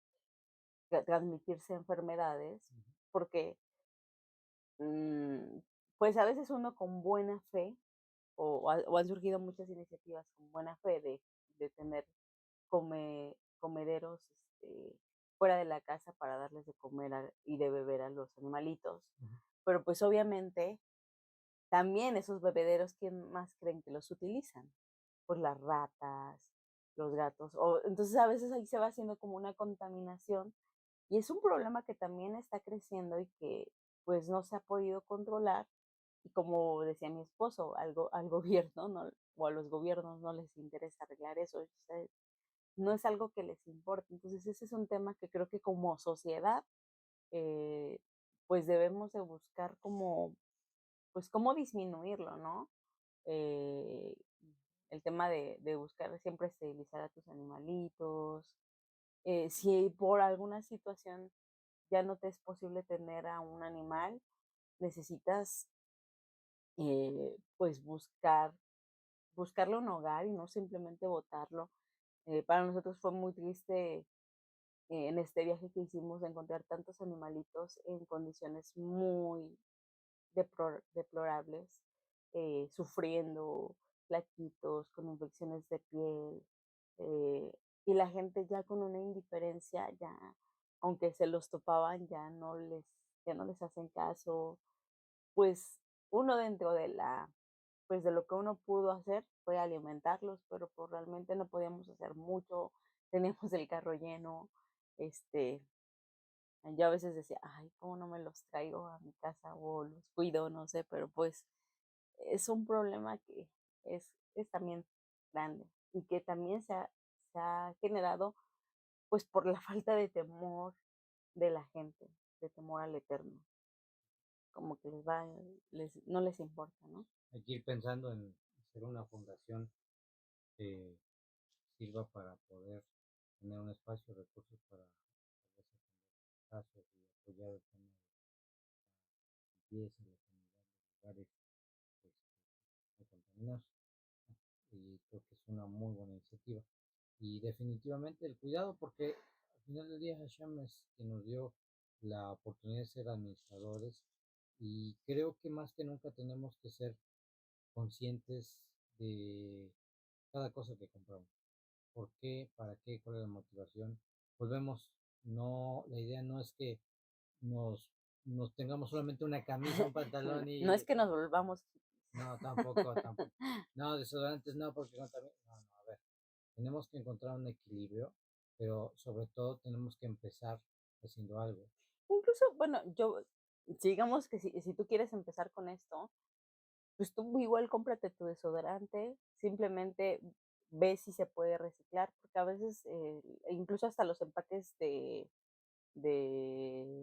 B: enfermedades,
A: ujú,
B: porque, mm, pues, a veces uno con buena fe, o han surgido muchas iniciativas con buena fe de tener comederos, fuera de la casa para darles de comer y de beber a los animalitos.
A: ujú.
B: Pero pues obviamente también esos bebederos, ¿quién más creen que los utilizan? Pues las ratas, los gatos. O, entonces a veces ahí se va haciendo como una contaminación y es un problema que también está creciendo y que pues no se ha podido controlar. Y como decía mi esposo, al gobierno no, o a los gobiernos no les interesa arreglar eso. O sea, no es algo que les importe. Entonces, ese es un tema que creo que como sociedad, eh, pues debemos de buscar como, pues cómo disminuirlo, ¿no? Eh, el tema de buscar siempre esterilizar a tus animalitos. Si por alguna situación ya no te es posible tener a un animal, necesitas pues buscarle un hogar y no simplemente botarlo. Para nosotros fue muy triste en este viaje que hicimos de encontrar tantos animalitos en condiciones muy deplorables, sufriendo, flaquitos, con infecciones de piel, y la gente ya con una indiferencia, ya, aunque se los topaban, ya no les hacen caso. Pues uno dentro de pues de lo que uno pudo hacer fue alimentarlos, pero pues realmente no podíamos hacer mucho, teníamos el carro lleno, este, yo a veces decía: "Ay, ¿cómo no me los traigo a mi casa o los cuido?", no sé, pero pues es un problema que es también grande y que también se ha generado, pues, por la falta de temor de la gente, de temor al eterno, como que no les importa, ¿no?
A: Hay que ir pensando en hacer una fundación que sirva para poder tener un espacio, recursos para tal vez atender casos y apoyar el tema de la limpieza, la sanidad de lugares este, muy contaminados. Y creo que es una muy buena iniciativa. Y definitivamente el cuidado, porque al final del día Hashem es quien nos dio la oportunidad de ser administradores, y creo que más que nunca tenemos que ser conscientes de cada cosa que compramos. ¿Por qué? ¿Para qué? ¿Cuál es la motivación? Volvemos no, la idea no es que nos, nos tengamos solamente una camisa, un pantalón
B: No es
A: y
B: que nos volvamos hippies.
A: no, tampoco, tampoco. No, desodorantes no, porque también, no, no, a ver, tenemos que encontrar un equilibrio, pero sobre todo tenemos que empezar haciendo algo.
B: Incluso, bueno, yo, digamos que si tú quieres empezar con esto, pues tú igual cómprate tu desodorante, simplemente ve si se puede reciclar, porque a veces, incluso hasta los empaques de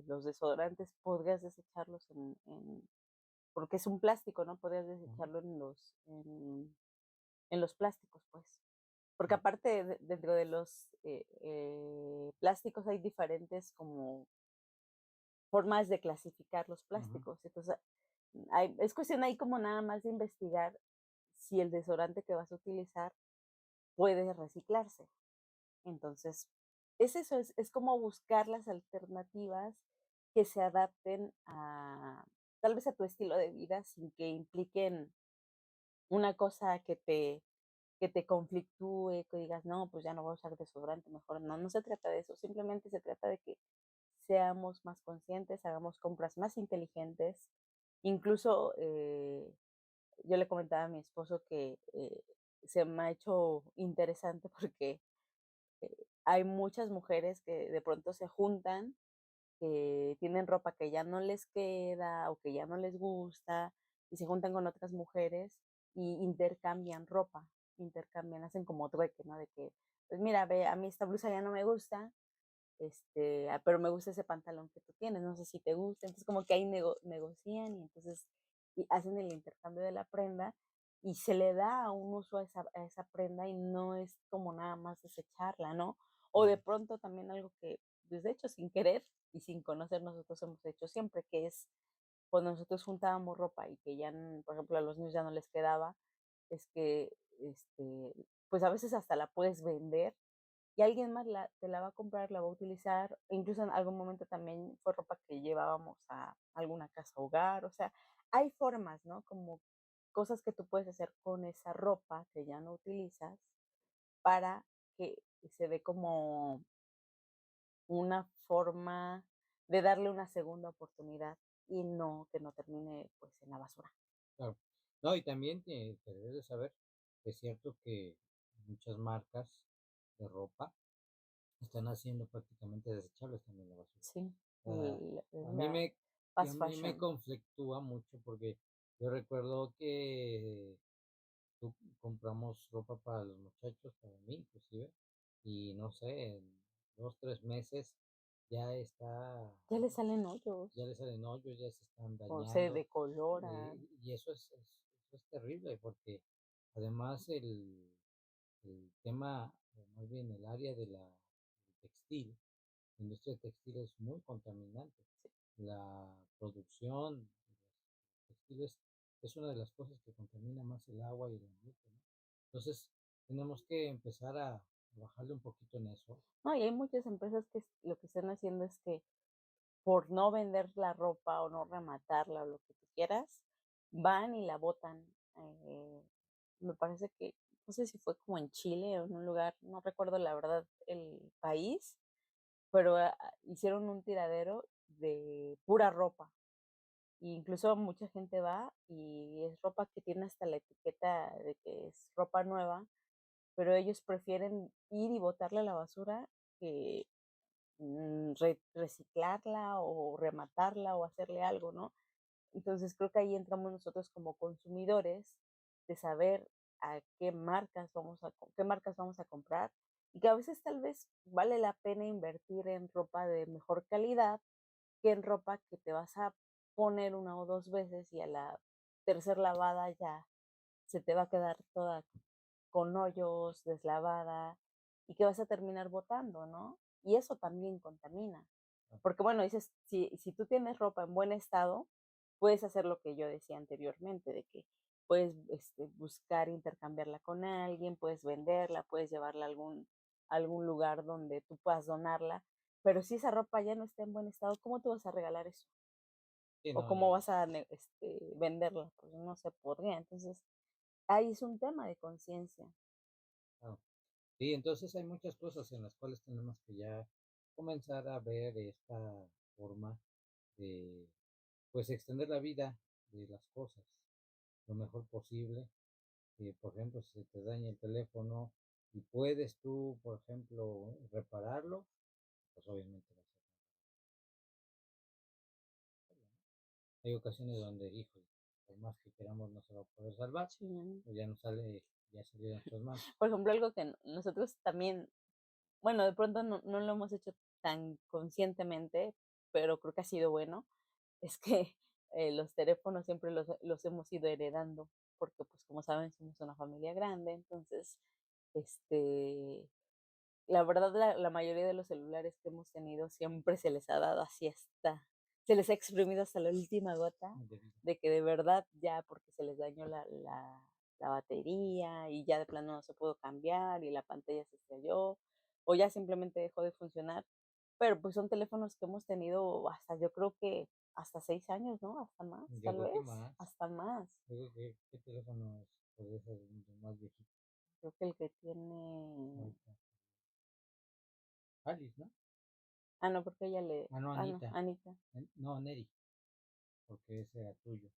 B: los desodorantes podrías desecharlos porque es un plástico, ¿no? Podrías
A: Ujú,
B: desecharlo en los plásticos, pues. Porque
A: sí,
B: aparte dentro de los plásticos hay diferentes como formas de clasificar los
A: ujú,
B: plásticos. Entonces, es cuestión ahí como nada más de investigar si el desodorante que vas a utilizar puede reciclarse. Entonces, es eso, es como buscar las alternativas que se adapten a tal vez a tu estilo de vida sin que impliquen una cosa que te conflictúe, que digas: "No, pues ya no voy a usar desodorante, mejor". No, no se trata de eso, simplemente se trata de que seamos más conscientes, hagamos compras más inteligentes. Incluso, yo le comentaba a mi esposo que, se me ha hecho interesante porque, hay muchas mujeres que de pronto se juntan, que tienen ropa que ya no les queda o que ya no les gusta, y se juntan con otras mujeres y intercambian ropa, intercambian, hacen como trueque, ¿no? De que, pues mira, ve, a mí esta blusa ya no me gusta, pero me gusta ese pantalón que tú tienes, no sé si te gusta. Entonces, como que ahí negocian y entonces y hacen el intercambio de la prenda y se le da un uso a esa prenda y no es como nada más desecharla, ¿no? O de
A: ujú,
B: pronto también algo que, pues, de hecho, sin querer y sin conocer, nosotros hemos hecho siempre, que es cuando nosotros juntábamos ropa y que ya, por ejemplo, a los niños ya no les quedaba, es que, pues, a veces hasta la puedes vender y alguien más te la va a comprar, la va a utilizar, incluso en algún momento también fue ropa que llevábamos a alguna casa hogar, o sea, hay formas, ¿no? Como cosas que tú puedes hacer con esa ropa que ya no utilizas para que se dé como una forma de darle una segunda oportunidad y no que no termine, pues, en la basura.
A: claro. No, y también te debes de saber que es cierto que muchas marcas de ropa están haciendo prácticamente desechables también la basura.
B: Sí,
A: Ah, a mí
B: la
A: me y a
B: fast
A: mí me
B: fashion.
A: conflictúa mucho porque yo recuerdo que compramos ropa para los muchachos, para mí inclusive, y no sé, en 2, 3 meses ya está,
B: Ya le salen hoyos
A: ya le salen hoyos, ya se están
B: o se
A: dañando,
B: decoloran.
A: y eso es terrible porque además el tema, o más bien el área de del textil, la industria textil es muy contaminante. La producción de los textiles es una de las cosas que contamina más el agua y el ambiente, ¿no? Entonces, tenemos que empezar a bajarle un poquito en eso.
B: No, y hay muchas empresas que lo que están haciendo es que por no vender la ropa o no rematarla o lo que tú quieras, van y la botan. Me parece que, no sé si fue como en Chile o en un lugar, no recuerdo la verdad el país, pero hicieron un tiradero de pura ropa. E incluso mucha gente va y es ropa que tiene hasta la etiqueta de que es ropa nueva, pero ellos prefieren ir y botarla a la basura que reciclarla o rematarla o hacerle algo, ¿no? Entonces creo que ahí entramos nosotros como consumidores de saber a qué marcas vamos a comprar y que a veces tal vez vale la pena invertir en ropa de mejor calidad que en ropa que te vas a poner una o dos veces y a la tercer lavada ya se te va a quedar toda con hoyos, deslavada, y que vas a terminar botando, ¿no? Y eso también contamina.
A: ¿No?
B: Porque, bueno, dices, si tú tienes ropa en buen estado, puedes hacer lo que yo decía anteriormente, de que puedes, buscar intercambiarla con alguien, puedes venderla, puedes llevarla a algún lugar donde tú puedas donarla, pero si esa ropa ya no está en buen estado, ¿cómo tú vas a regalar eso?
A: Sí,
B: ¿O
A: no,
B: cómo vas a venderla? Pues no se podría. Entonces, ahí es un tema de conciencia.
A: claro. Sí, entonces hay muchas cosas en las cuales tenemos que ya comenzar a ver esta forma de, pues, extender la vida de las cosas lo mejor posible. Por ejemplo, si se te daña el teléfono y puedes tú, por ejemplo, repararlo, pues obviamente vas a hacerlo, ¿no? Hay ocasiones donde, hijo, por más que queramos no se va a poder salvar,
B: Sí.
A: pues ya no sale, ya salió de nuestras manos.
B: Por ejemplo, algo que nosotros también, bueno, de pronto no lo hemos hecho tan conscientemente, pero creo que ha sido bueno, es que los teléfonos siempre los hemos ido heredando, porque pues como saben somos una familia grande, entonces, este, la verdad la mayoría de los celulares que hemos tenido siempre se les ha dado así hasta, se les ha exprimido hasta la última gota,
A: De vida.
B: de que de verdad ya porque se les dañó la batería y ya de plano no se pudo cambiar y la pantalla se estrelló, o ya simplemente dejó de funcionar, pero pues son teléfonos que hemos tenido hasta yo creo que hasta 6 años, ¿no? Hasta más,
A: Yo
B: tal
A: creo que
B: vez,
A: más.
B: hasta más.
A: Yo creo que qué teléfono es, podría ser de más viejito.
B: Creo que el que tiene
A: Ahorita. Alice, ¿no?
B: no, porque ella le
A: Ah, no,
B: no,
A: Anita.
B: Anita.
A: No, Neri, porque ese era tuyo.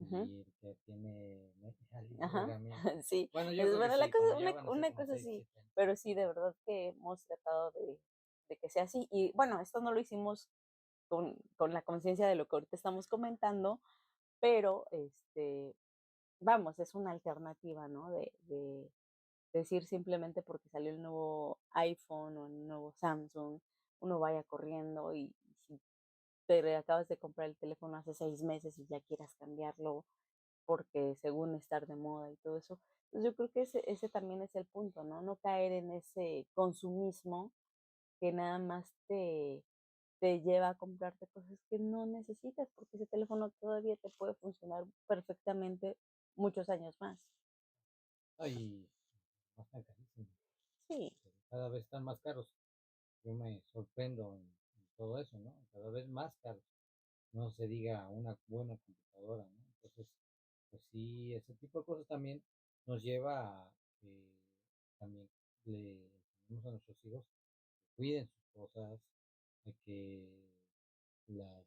B: Ujú.
A: Y el que tiene Alice
B: Ajá,
A: era mío.
B: sí.
A: Bueno, yo
B: Es
A: creo que
B: bueno, la
A: sí,
B: cosa
A: cuando ya van a ser
B: una
A: como
B: cosa
A: 6
B: sí,
A: 7 años.
B: pero sí, de verdad que hemos tratado de que sea así. Y bueno, esto no lo hicimos con la conciencia de lo que ahorita estamos comentando, pero, vamos, es una alternativa, ¿no? De decir simplemente porque salió el nuevo iPhone o el nuevo Samsung, uno vaya corriendo y si te acabas de comprar el teléfono hace 6 meses y ya quieras cambiarlo, porque según estar de moda y todo eso. Pues yo creo que ese también es el punto, ¿no? No caer en ese consumismo que nada más te lleva a comprarte cosas que no necesitas, porque ese teléfono todavía te puede funcionar perfectamente muchos años más.
A: Ay, no están carísimos.
B: Sí,
A: Cada vez están más caros. Yo me sorprendo en todo eso, ¿no? Cada vez más caros. No se diga una buena computadora, ¿no? Entonces, pues sí, ese tipo de cosas también nos lleva a que también le enseñemos a nuestros hijos que cuiden sus cosas, a que las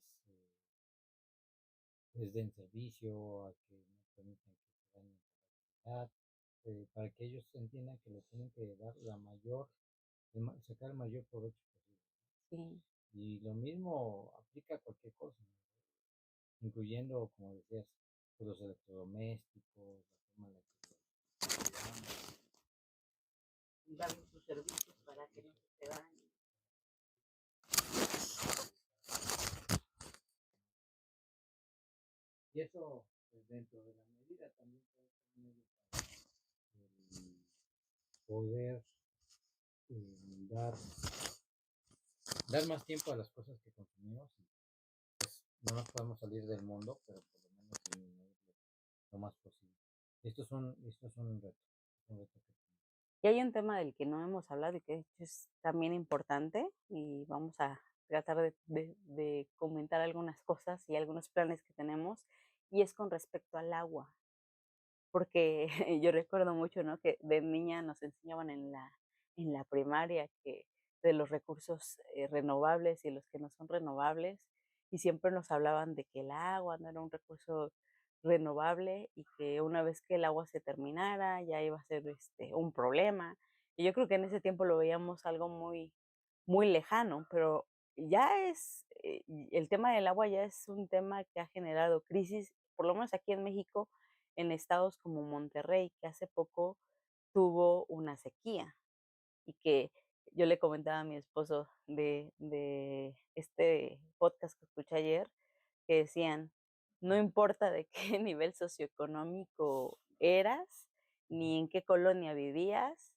A: les den servicio, a que no permitan que se dañen por la actividad, para que ellos entiendan que le tienen que dar la mayor, sacar el mayor provecho posible.
B: sí.
A: Y lo mismo aplica a cualquier cosa, ¿no? Incluyendo, como decías, pues, los electrodomésticos, la forma en la que los cuidamos.
B: Darle sus servicios para que no se te dañen.
A: Y eso, pues, dentro de la medida también puede ser un medio para el poder dar, dar más tiempo a las cosas que consumimos. Y no nos podemos salir del mundo, pero por lo menos disminuirlo lo más posible. Esto es un reto que tenemos.
B: Y hay un tema del que no hemos hablado y que de hecho es también importante y vamos a tratar de comentar algunas cosas y algunos planes que tenemos, y es con respecto al agua. Porque yo recuerdo mucho, ¿no? Que de niña nos enseñaban en la primaria que de los recursos, renovables y los que no son renovables, y siempre nos hablaban de que el agua no era un recurso renovable y que una vez que el agua se terminara ya iba a ser, un problema. Y yo creo que en ese tiempo lo veíamos algo muy lejano, pero ya el tema del agua ya es un tema que ha generado crisis, por lo menos aquí en México, en estados como Monterrey, que hace poco tuvo una sequía y que yo le comentaba a mi esposo de este podcast que escuché ayer, que decían, no importa de qué nivel socioeconómico eras, ni en qué colonia vivías,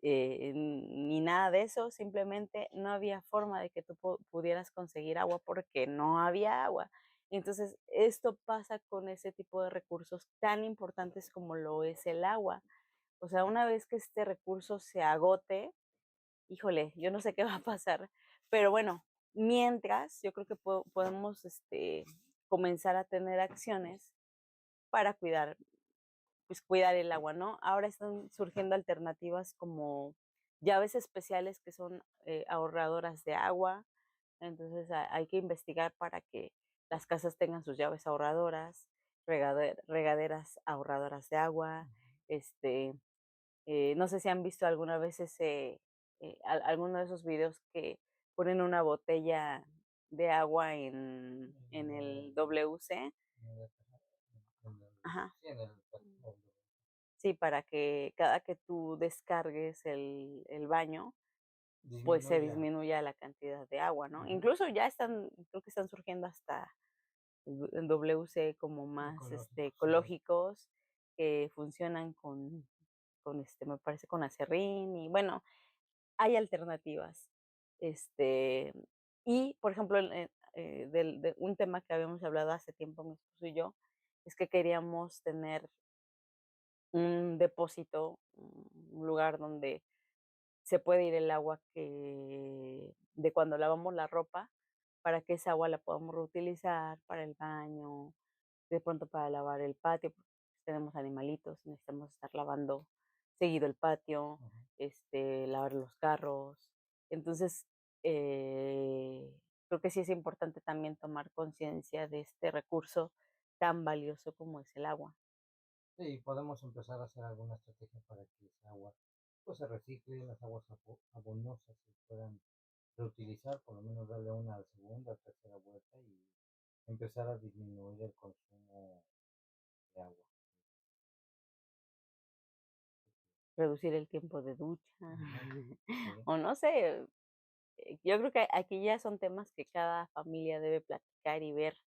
B: ni nada de eso, simplemente no había forma de que tú pudieras conseguir agua porque no había agua. Entonces, esto pasa con ese tipo de recursos tan importantes como lo es el agua. O sea, una vez que este recurso se agote, híjole, yo no sé qué va a pasar, pero bueno, mientras yo creo que podemos comenzar a tener acciones para cuidar, pues cuidar el agua, ¿no? Ahora están surgiendo alternativas como llaves especiales que son ahorradoras de agua. Entonces hay que investigar para que las casas tengan sus llaves ahorradoras, regaderas ahorradoras de agua. Este, no sé si han visto alguna vez alguno de esos videos que ponen una botella de agua en el WC. Ajá.
A: Sí, en el
B: Sí, para que cada que tú descargues el baño, pues se
A: disminuya.
B: disminuya la cantidad de agua, ¿no?
A: Ujú.
B: Incluso ya creo que están surgiendo hasta en WC como más
A: Ecológico, sí.
B: ecológicos, que funcionan me parece con aserrín y bueno, hay alternativas. Este, y por ejemplo, de un tema que habíamos hablado hace tiempo mi esposo y yo, es que queríamos tener un depósito, un lugar donde se puede ir el agua de cuando lavamos la ropa, para que esa agua la podamos reutilizar para el baño, de pronto para lavar el patio, porque pues, tenemos animalitos, necesitamos estar lavando seguido el patio,
A: Ujú.
B: lavar los carros. Entonces, creo que sí es importante también tomar conciencia de este recurso tan valioso como es el agua.
A: Sí, podemos empezar a hacer alguna estrategia para que esa agua pues se recicle, las aguas abonosas se puedan reutilizar, por lo menos darle una segunda, tercera vuelta y empezar a disminuir el consumo de agua.
B: Reducir el tiempo de ducha,
A: Ujú. Sí,
B: o no sé, yo creo que aquí ya son temas que cada familia debe platicar y ver,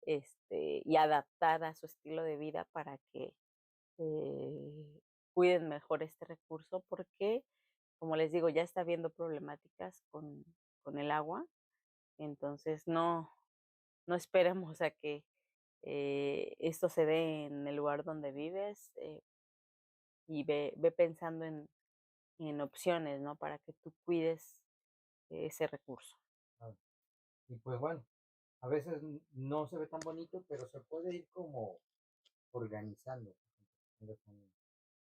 B: y adaptar a su estilo de vida para que cuiden mejor este recurso, porque, como les digo, ya está habiendo problemáticas con el agua, entonces no esperemos a que esto se dé en el lugar donde vives, y ve pensando en opciones, ¿no? Para que tú cuides ese recurso.
A: claro. Y pues bueno, a veces no se ve tan bonito, pero se puede ir como organizando. Por ejemplo, que tengas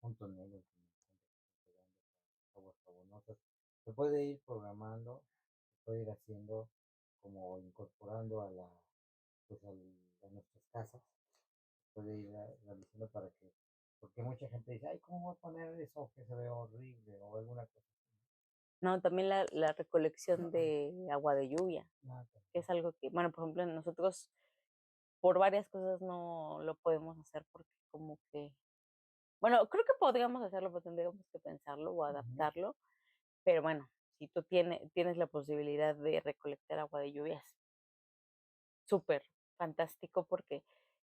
A: un tonel en tu casa que esté dando aguas jabonosas. Se puede ir programando, se puede ir haciendo como incorporando a nuestras casas, se puede ir realizando para que, porque mucha gente dice, ay, ¿cómo voy a poner eso que se ve horrible o alguna cosa así?
B: No, también la recolección de agua de lluvia,
A: Nada,
B: que es algo que, bueno, por ejemplo, nosotros por varias cosas no lo podemos hacer porque como que, bueno, creo que podríamos hacerlo, pero tendríamos que pensarlo o
A: ujú,
B: adaptarlo, pero bueno, si tú tienes la posibilidad de recolectar agua de lluvia, es súper fantástico porque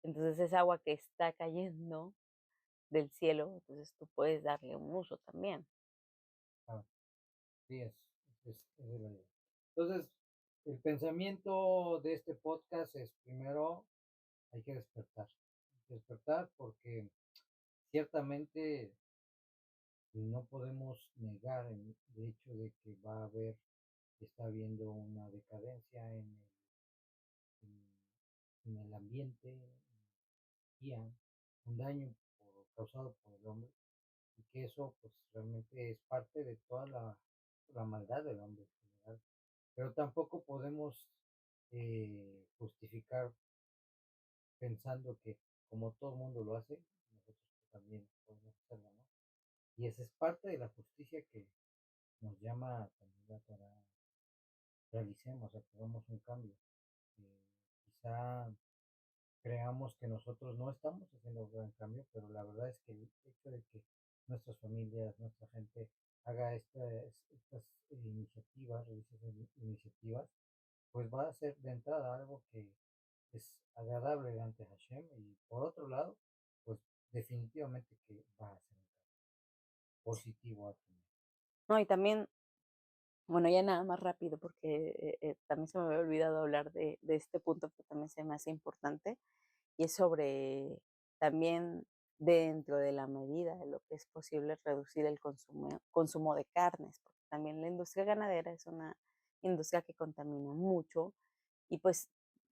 B: entonces es agua que está cayendo del cielo, entonces tú puedes darle un uso también.
A: claro, sí, es la idea. Entonces, el pensamiento de este podcast es primero, hay que despertar. Hay que despertar porque ciertamente no podemos negar el hecho de que está habiendo una decadencia en- en el ambiente, energía, un daño causado por el hombre, y que eso pues realmente es parte de toda la maldad del hombre en general. Pero tampoco podemos justificar pensando que como todo el mundo lo hace, nosotros también podemos hacerlo, ¿no? Y esa es parte de la justicia que nos llama también la Torah, realicemos, hagamos un cambio. Quizá creamos que nosotros no estamos haciendo un gran cambio, pero la verdad es que el hecho de que nuestras familias, nuestra gente haga estas iniciativas, realice esas iniciativas, pues va a ser de entrada algo que es agradable ante Hashem y por otro lado, pues definitivamente que va a ser un cambio positivo a tener.
B: No, y también, bueno, ya nada más rápido, porque también se me había olvidado hablar de este punto que también se me hace importante, y es sobre también dentro de la medida de lo que es posible reducir el consumo de carnes, porque también la industria ganadera es una industria que contamina mucho y pues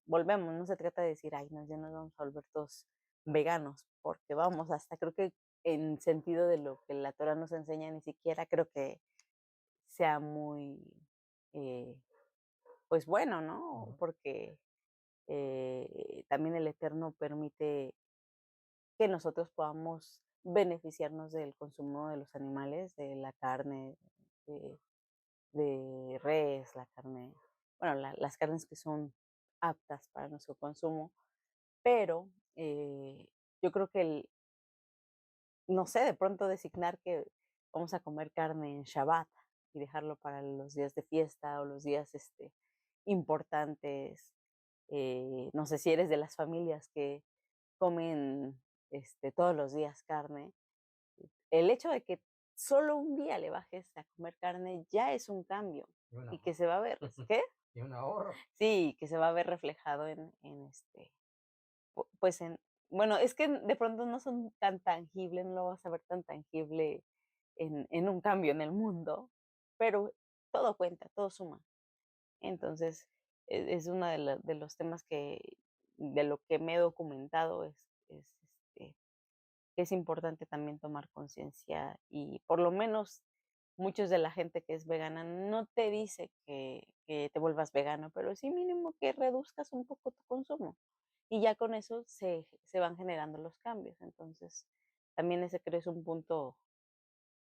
B: volvemos, no se trata de decir, ay, no, ya nos vamos a volver todos veganos, porque vamos, hasta creo que en sentido de lo que la Torah nos enseña, ni siquiera creo que sea muy, eh, pues bueno, ¿no?
A: Ujú.
B: Porque también el Eterno permite que nosotros podamos beneficiarnos del consumo de los animales, de la carne, de, de res, la carne, bueno, las carnes que son aptas para nuestro consumo, pero yo creo que no sé, de pronto designar que vamos a comer carne en Shabbat y dejarlo para los días de fiesta o los días importantes. No sé si eres de las familias que comen todos los días carne. El hecho de que solo un día le bajes a comer carne ya es un cambio
A: Y un
B: y que
A: ahorro.
B: se va a ver, ¿qué?
A: Y un ahorro.
B: Sí, que se va a ver reflejado pues bueno, es que de pronto no son tan tangibles, no lo vas a ver tan tangible en un cambio en el mundo, pero todo cuenta, todo suma. Entonces, es uno de los temas de lo que me he documentado que es importante también tomar conciencia y por lo menos muchos de la gente que es vegana no te dice que te vuelvas vegano, pero sí mínimo que reduzcas un poco tu consumo. Y ya con eso se van generando los cambios. Entonces, también ese creo es un punto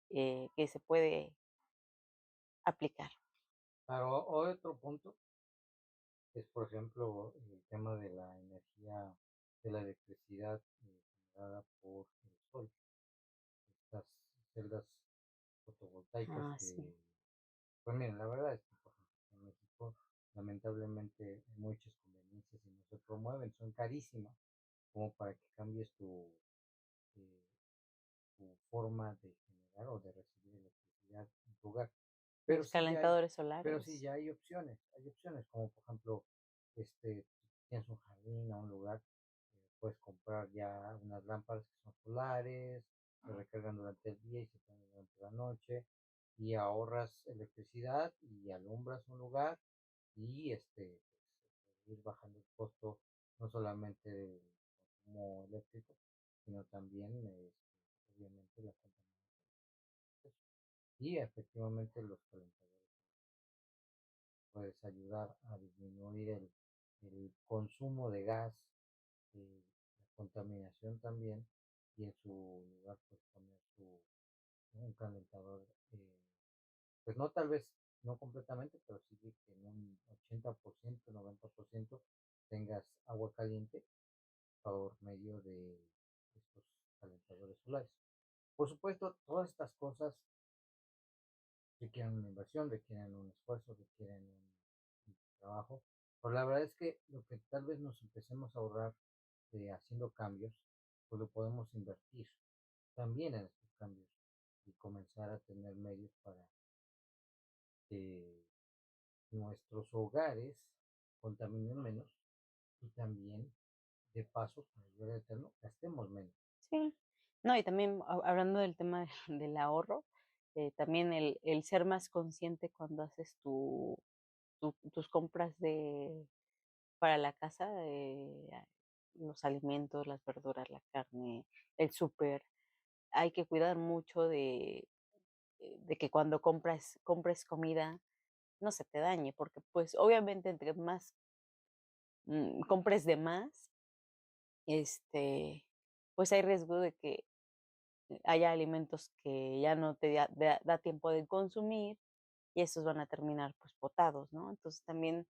B: que se puede aplicar.
A: Claro, otro punto es, por ejemplo, el tema de la energía, de la electricidad generada por el sol. Estas celdas fotovoltaicas
B: Ah, sí.
A: que, pues miren, la verdad es que, por ejemplo, en México, lamentablemente, hay muchas conveniencias y no se promueven, son carísimas, como para que cambies eh, tu forma de generar o de recibir electricidad en tu hogar. Pero
B: Los
A: sí ya hay,
B: calentadores
A: pero sí
B: solares.
A: ya hay opciones, como por ejemplo, si tienes un jardín o un lugar, puedes comprar ya unas lámparas que son solares, se recargan durante el día y se ponen durante la noche, y ahorras electricidad y alumbras un lugar y pues, ir bajando el costo no solamente del consumo eléctrico, sino también obviamente la contaminación. Y efectivamente los calentadores puedes ayudar a disminuir el consumo de gas, la contaminación también, y en su lugar pues poner un calentador, pues no tal vez no completamente, pero sí que en un 80%, 90% tengas agua caliente por medio de estos calentadores solares. Por supuesto, todas estas cosas requieren una inversión, requieren un esfuerzo, requieren un trabajo. Pero la verdad es que lo que tal vez nos empecemos a ahorrar haciendo cambios, pues lo podemos invertir también en estos cambios y comenzar a tener medios para que nuestros hogares contaminen menos y también de paso, con el ver eterno, gastemos menos.
B: Sí. No, y también hablando del tema del ahorro, también el ser más consciente cuando haces tus compras para la casa, los alimentos, las verduras, la carne, el súper. Hay que cuidar mucho de que cuando compres comida no se te dañe, porque pues obviamente entre más compres de más, este, pues hay riesgo de que haya alimentos que ya no te da tiempo de consumir y esos van a terminar pues botados, ¿no? Entonces también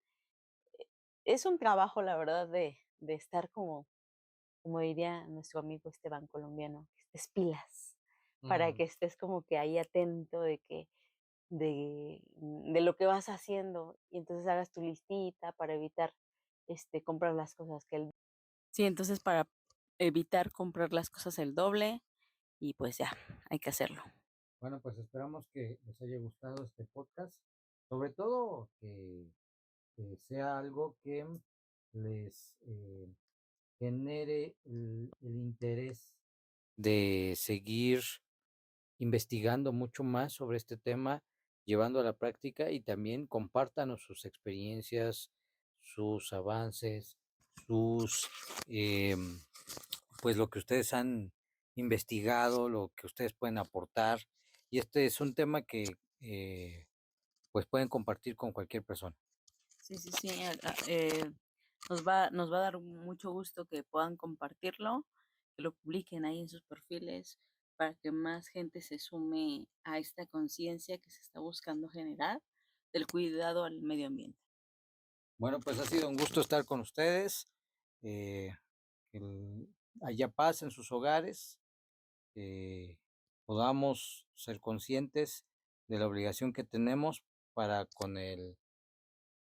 B: es un trabajo, la verdad, de estar como diría nuestro amigo Esteban colombiano, que estés pilas, para
A: Mm.
B: que estés como que ahí atento de lo que vas haciendo y entonces hagas tu listita para evitar comprar las cosas que el Sí, entonces para evitar comprar las cosas el doble y pues ya, hay que hacerlo.
A: Bueno, pues esperamos que les haya gustado este podcast, sobre todo que sea algo que les genere el interés de seguir investigando mucho más sobre este tema, llevando a la práctica y también compártanos sus experiencias, sus avances, sus, pues lo que ustedes han investigado, lo que ustedes pueden aportar. Y este es un tema que pues pueden compartir con cualquier persona.
B: Sí, sí, sí. Nos va a dar mucho gusto que puedan compartirlo, que lo publiquen ahí en sus perfiles para que más gente se sume a esta conciencia que se está buscando generar del cuidado al medio ambiente.
A: Bueno, pues ha sido un gusto estar con ustedes. eh, que haya paz en sus hogares, podamos ser conscientes de la obligación que tenemos para con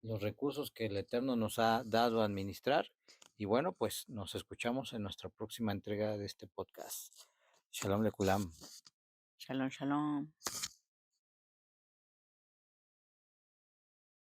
A: los recursos que el Eterno nos ha dado a administrar. Y bueno, pues nos escuchamos en nuestra próxima entrega de este podcast. Shalom Lekulam.
B: Shalom, shalom.